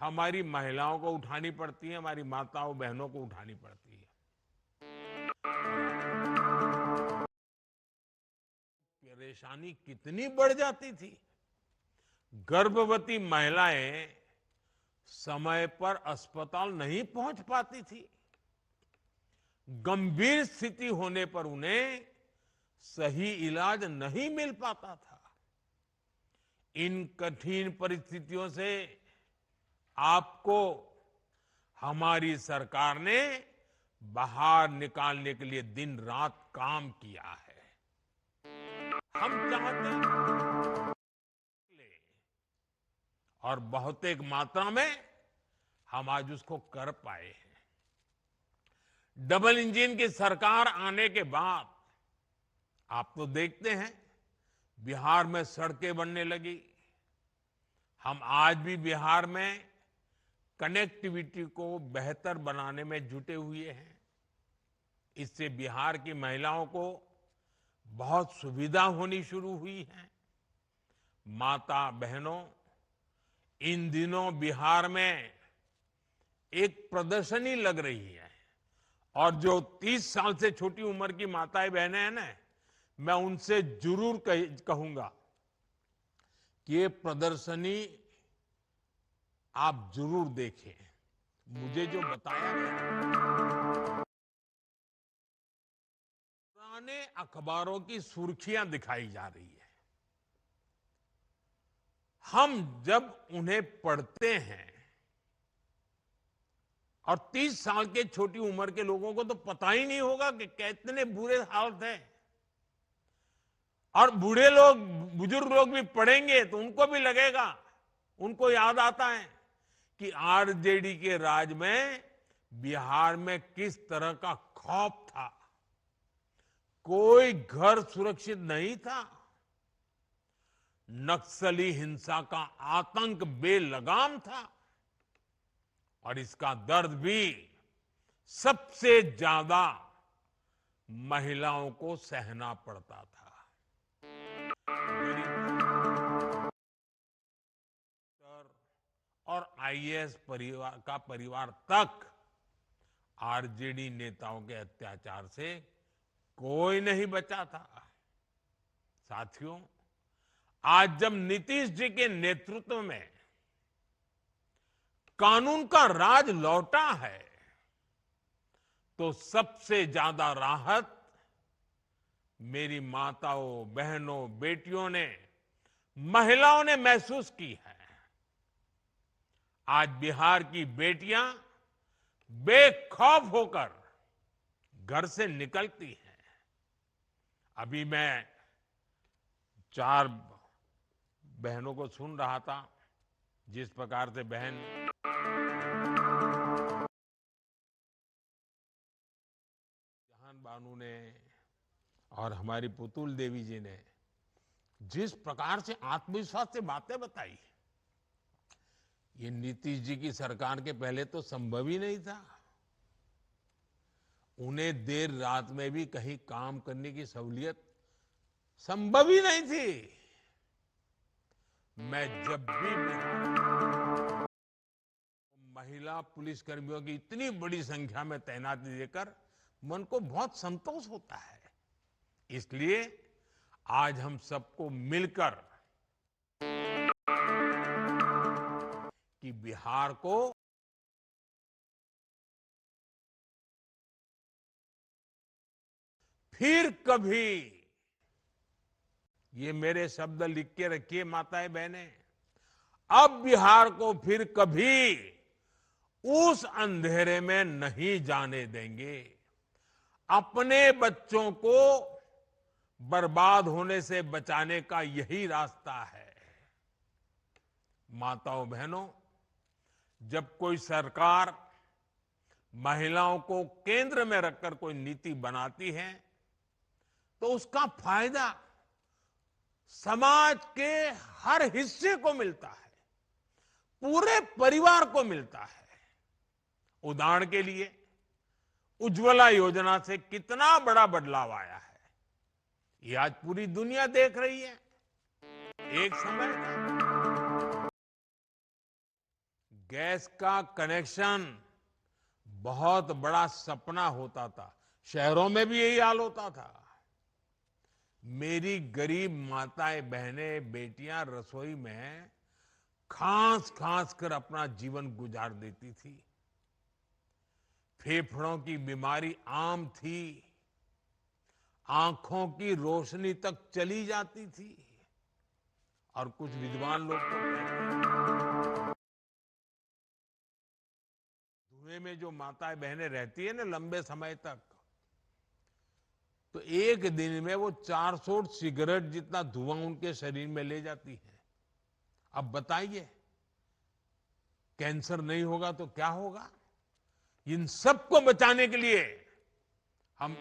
हमारी महिलाओं को उठानी पड़ती है, हमारी माताओं बहनों को उठानी पड़ती है। परेशानी कितनी बढ़ जाती थी। गर्भवती महिलाएं समय पर अस्पताल नहीं पहुंच पाती थी। गंभीर स्थिति होने पर उन्हें सही इलाज नहीं मिल पाता था। इन कठिन परिस्थितियों से आपको हमारी सरकार ने बाहर निकालने के लिए दिन रात काम किया है। हम चाहते हैं और बहुतेक मात्रा में हम आज उसको कर पाए हैं। डबल इंजन की सरकार आने के बाद आप तो देखते हैं बिहार में सड़कें बनने लगी। हम आज भी बिहार में कनेक्टिविटी को बेहतर बनाने में जुटे हुए हैं। इससे बिहार की महिलाओं को बहुत सुविधा होनी शुरू हुई है। माता बहनों, इन दिनों बिहार में एक प्रदर्शनी लग रही है और जो 30 साल से छोटी उम्र की माताएं बहनें हैं ना, मैं उनसे जरूर कहूंगा कि ये प्रदर्शनी आप जरूर देखें। मुझे जो बताया गया, पुराने अखबारों की सुर्खियां दिखाई जा रही है। हम जब उन्हें पढ़ते हैं और 30 साल के छोटी उम्र के लोगों को तो पता ही नहीं होगा कि कितने बुरे हालत हैं। और बूढ़े लोग, बुजुर्ग लोग भी पढ़ेंगे तो उनको भी लगेगा, उनको याद आता है कि आरजेडी के राज में बिहार में किस तरह का खौफ था। कोई घर सुरक्षित नहीं था। नक्सली हिंसा का आतंक बेलगाम था और इसका दर्द भी सबसे ज्यादा महिलाओं को सहना पड़ता था। और आईएएस परिवार तक आरजेडी नेताओं के अत्याचार से कोई नहीं बचा था। साथियों, आज जब नीतीश जी के नेतृत्व में कानून का राज लौटा है, तो सबसे ज्यादा राहत मेरी माताओं, बहनों, बेटियों ने, महिलाओं ने महसूस की है। आज बिहार की बेटियां बेखौफ होकर घर से निकलती हैं। अभी मैं 4 बहनों को सुन रहा था, जिस प्रकार से बहन जहान बानू ने और हमारी पुतुल देवी जी ने जिस प्रकार से आत्मविश्वास से बातें बताई, ये नीतीश जी की सरकार के पहले तो संभव ही नहीं था। उन्हें देर रात में भी कहीं काम करने की सहूलियत संभव ही नहीं थी। मैं जब भी महिला पुलिस कर्मियों की इतनी बड़ी संख्या में तैनाती देकर मन को बहुत संतोष होता है। इसलिए आज हम सबको मिलकर कि बिहार को फिर कभी, ये मेरे शब्द लिख के रखिए माताएं बहनें, अब बिहार को फिर कभी उस अंधेरे में नहीं जाने देंगे। अपने बच्चों को बर्बाद होने से बचाने का यही रास्ता है। माताओं बहनों, जब कोई सरकार महिलाओं को केंद्र में रखकर कोई नीति बनाती है तो उसका फायदा समाज के हर हिस्से को मिलता है, पूरे परिवार को मिलता है। उदाहरण के लिए उज्ज्वला योजना से कितना बड़ा बदलाव आया है, ये आज पूरी दुनिया देख रही है। एक समय था गैस का कनेक्शन बहुत बड़ा सपना होता था, शहरों में भी यही हाल होता था। मेरी गरीब माताएं बहनें बेटियां रसोई में खांस खांस कर अपना जीवन गुजार देती थी। फेफड़ों की बीमारी आम थी, आंखों की रोशनी तक चली जाती थी। और कुछ विद्वान लोग तो कहते हैं धुएं में जो माताएं बहनें रहती है ना लंबे समय तक, तो एक दिन में वो 400 सिगरेट जितना धुआं उनके शरीर में ले जाती है। अब बताइए, कैंसर नहीं होगा तो क्या होगा? इन सबको बचाने के लिए हम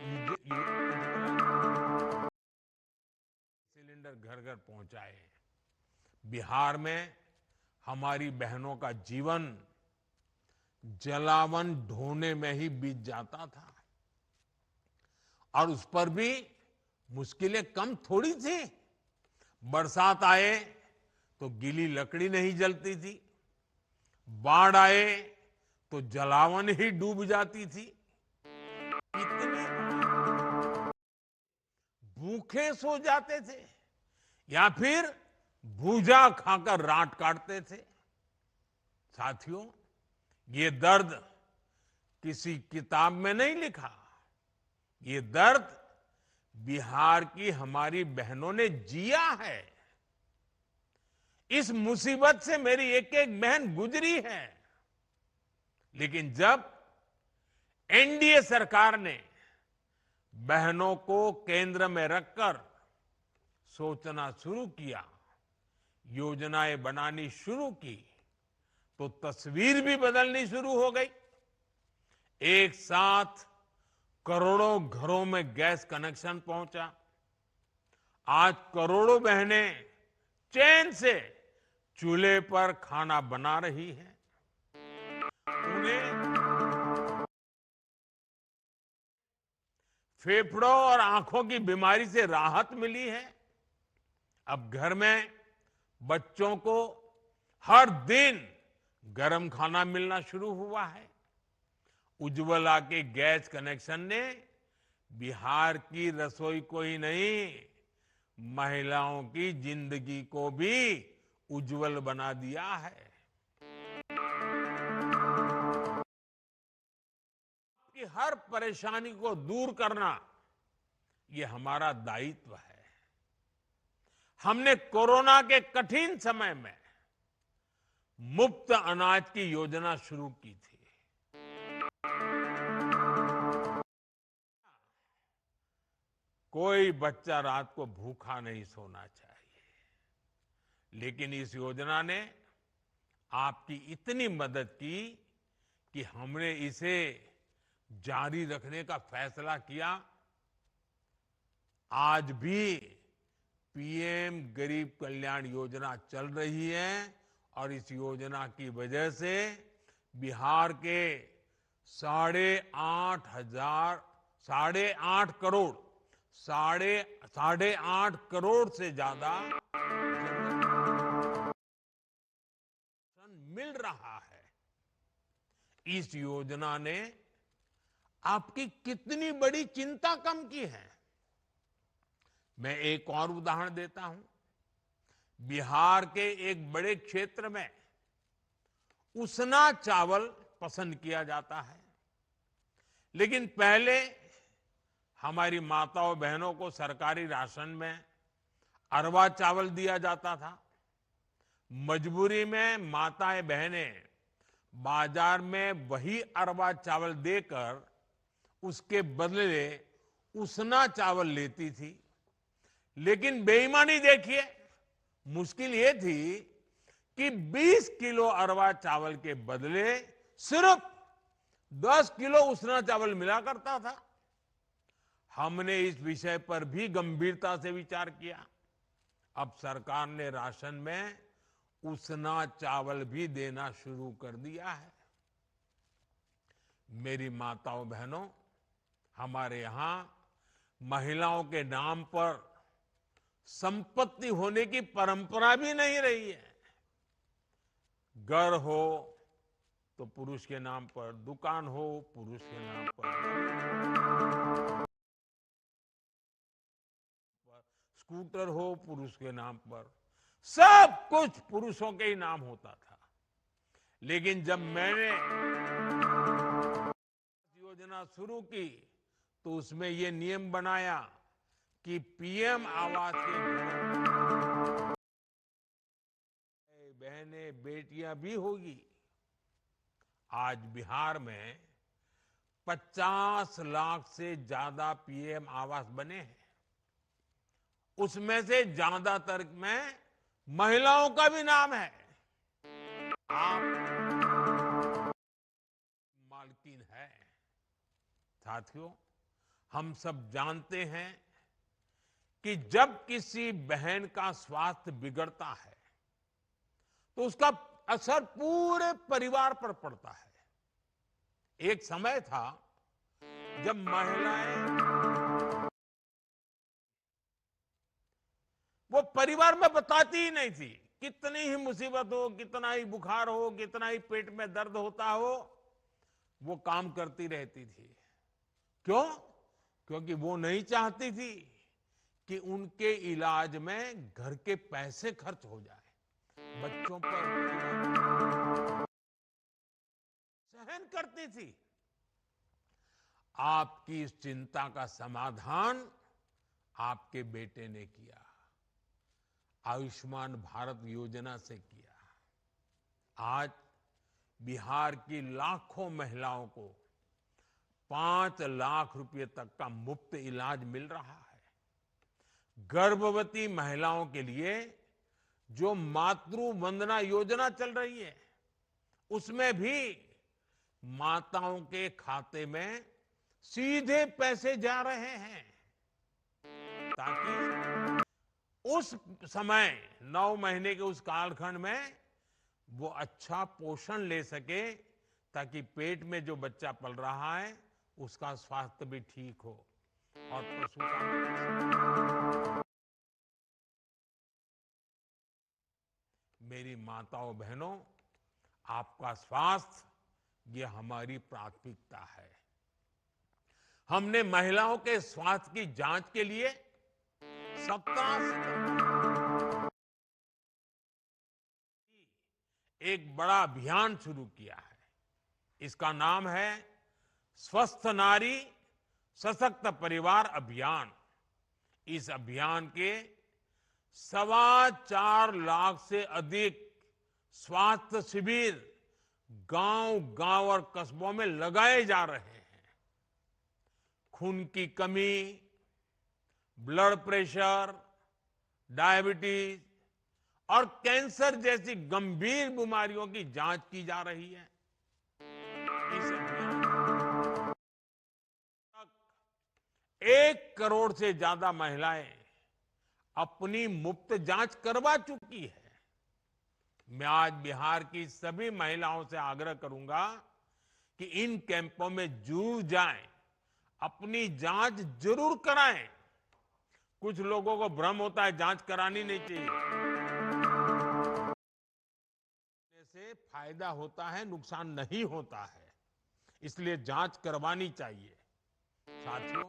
सिलेंडर घर घर पहुंचाए। बिहार में हमारी बहनों का जीवन जलावन ढोने में ही बीत जाता था, और उस पर भी मुश्किलें कम थोड़ी थी। बरसात आए तो गीली लकड़ी नहीं जलती थी, बाढ़ आए तो जलावन ही डूब जाती थी। इतनी भूखे सो जाते थे या फिर भूजा खाकर रात काटते थे। साथियों, ये दर्द किसी किताब में नहीं लिखा, ये दर्द बिहार की हमारी बहनों ने जिया है। इस मुसीबत से मेरी एक एक बहन गुजरी है। लेकिन जब एनडीए सरकार ने बहनों को केंद्र में रखकर सोचना शुरू किया, योजनाएं बनानी शुरू की, तो तस्वीर भी बदलनी शुरू हो गई। एक साथ करोड़ों घरों में गैस कनेक्शन पहुंचा। आज करोड़ों बहनें चैन से चूल्हे पर खाना बना रही हैं। उन्हें फेफड़ों और आंखों की बीमारी से राहत मिली है। अब घर में बच्चों को हर दिन गर्म खाना मिलना शुरू हुआ है। उज्ज्वला के गैस कनेक्शन ने बिहार की रसोई को ही नहीं, महिलाओं की जिंदगी को भी उज्जवल बना दिया है। कि हर परेशानी को दूर करना ये हमारा दायित्व है। हमने कोरोना के कठिन समय में मुफ्त अनाज की योजना शुरू की थी। कोई बच्चा रात को भूखा नहीं सोना चाहिए। लेकिन इस योजना ने आपकी इतनी मदद की कि हमने इसे जारी रखने का फैसला किया। आज भी पीएम गरीब कल्याण योजना चल रही है, और इस योजना की वजह से बिहार के 8.5 करोड़ से ज्यादा मिल रहा है। इस योजना ने आपकी कितनी बड़ी चिंता कम की है। मैं एक और उदाहरण देता हूं। बिहार के एक बड़े क्षेत्र में उसना चावल पसंद किया जाता है, लेकिन पहले हमारी माताओं बहनों को सरकारी राशन में अरवा चावल दिया जाता था। मजबूरी में माताएं बहनें बाजार में वही अरवा चावल देकर उसके बदले उसना चावल लेती थी। लेकिन बेईमानी देखिए, मुश्किल ये थी कि 20 किलो अरवा चावल के बदले सिर्फ 10 किलो उसना चावल मिला करता था। हमने इस विषय पर भी गंभीरता से विचार किया। अब सरकार ने राशन में उसना चावल भी देना शुरू कर दिया है। मेरी माताओं बहनों, हमारे यहां महिलाओं के नाम पर संपत्ति होने की परंपरा भी नहीं रही है। घर हो तो पुरुष के नाम पर, दुकान हो पुरुष के नाम पर, स्कूटर हो पुरुष के नाम पर, सब कुछ पुरुषों के ही नाम होता था। लेकिन जब मैंने योजना शुरू की तो उसमें ये नियम बनाया कि पीएम आवास के बहनें बेटियां भी होगी। आज बिहार में 50 लाख से ज्यादा पीएम आवास बने हैं। उसमें से ज्यादातर में महिलाओं का भी नाम है। आप मालकिन है। साथियों, हम सब जानते हैं कि जब किसी बहन का स्वास्थ्य बिगड़ता है तो उसका असर पूरे परिवार पर पड़ता है। एक समय था जब महिलाएं वो परिवार में बताती ही नहीं थी। कितनी ही मुसीबत हो, कितना ही बुखार हो, कितना ही पेट में दर्द होता हो, वो काम करती रहती थी। क्यों? क्योंकि वो नहीं चाहती थी कि उनके इलाज में घर के पैसे खर्च हो जाए, बच्चों पर सहन करती थी। आपकी इस चिंता का समाधान आपके बेटे ने किया, आयुष्मान भारत योजना से किया। आज बिहार की लाखों महिलाओं को 5 लाख रुपए तक का मुफ्त इलाज मिल रहा है। गर्भवती महिलाओं के लिए जो मातृ वंदना योजना चल रही है, उसमें भी माताओं के खाते में सीधे पैसे जा रहे हैं, ताकि उस समय 9 महीने के उस कालखंड में वो अच्छा पोषण ले सके, ताकि पेट में जो बच्चा पल रहा है उसका स्वास्थ्य भी ठीक हो और पशु का। मेरी माताओं बहनों, आपका स्वास्थ्य ये हमारी प्राथमिकता है। हमने महिलाओं के स्वास्थ्य की जांच के लिए 17 सितंबर एक बड़ा अभियान शुरू किया है। इसका नाम है स्वस्थ नारी सशक्त परिवार अभियान। इस अभियान के 4.25 लाख से अधिक स्वास्थ्य शिविर गांव-गांव और कस्बों में लगाए जा रहे हैं। खून की कमी, ब्लड प्रेशर, डायबिटीज और कैंसर जैसी गंभीर बीमारियों की जांच की जा रही है। इस अभियान तक 1 करोड़ से ज्यादा महिलाएं अपनी मुफ्त जांच करवा चुकी है। मैं आज बिहार की सभी महिलाओं से आग्रह करूंगा कि इन कैंपों में जरूर जाएं, अपनी जांच जरूर कराएं। कुछ लोगों को भ्रम होता है जांच करानी नहीं चाहिए, से फायदा होता है, नुकसान नहीं होता है, इसलिए जांच करवानी चाहिए। साथियों,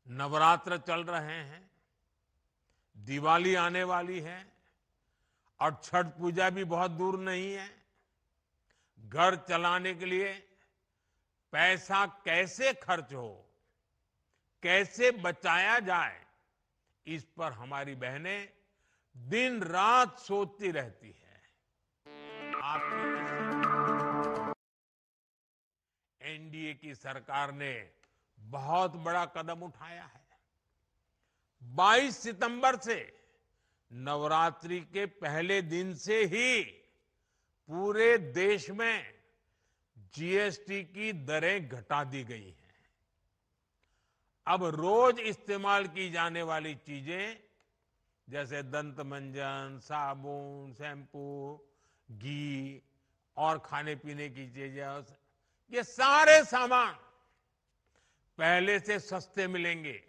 नवरात्र चल रहे हैं, दिवाली आने वाली है और छठ पूजा भी बहुत दूर नहीं है। घर चलाने के लिए पैसा कैसे खर्च हो, कैसे बचाया जाए, इस पर हमारी बहनें दिन रात सोचती रहती है। आपकी एनडीए की सरकार ने बहुत बड़ा कदम उठाया है। 22 सितंबर से नवरात्रि के पहले दिन से ही पूरे देश में जीएसटी की दरें घटा दी गई हैं। अब रोज इस्तेमाल की जाने वाली चीजें जैसे दंत मंजन, साबुन, शैम्पू, घी और खाने पीने की चीजें, ये सारे सामान पहले से सस्ते मिलेंगे।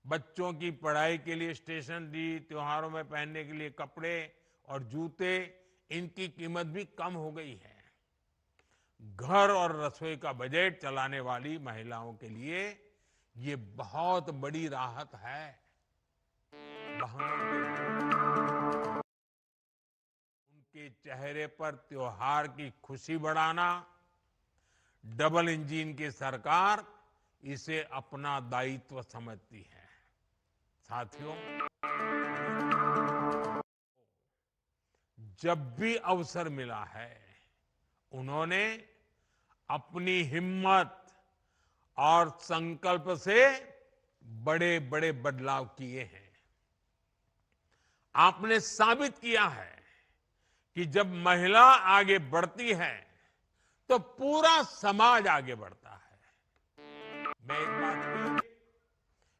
बच्चों की पढ़ाई के लिए स्टेशनरी, त्योहारों में पहनने के लिए कपड़े और जूते, इनकी कीमत भी कम हो गई है। घर और रसोई का बजट चलाने वाली महिलाओं के लिए ये बहुत बड़ी राहत है। उनके चेहरे पर त्योहार की खुशी बढ़ाना, डबल इंजन की सरकार इसे अपना दायित्व समझती है। साथियों, जब भी अवसर मिला है, उन्होंने अपनी हिम्मत और संकल्प से बड़े बड़े बदलाव किए हैं। आपने साबित किया है कि जब महिला आगे बढ़ती है तो पूरा समाज आगे बढ़ता है। मैं एक बात भी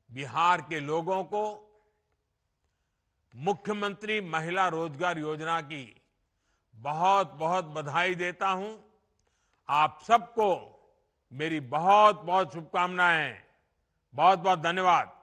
बिहार के लोगों को मुख्यमंत्री महिला रोजगार योजना की बहुत बहुत बधाई देता हूं। आप सबको मेरी बहुत बहुत शुभकामनाएं। बहुत बहुत धन्यवाद।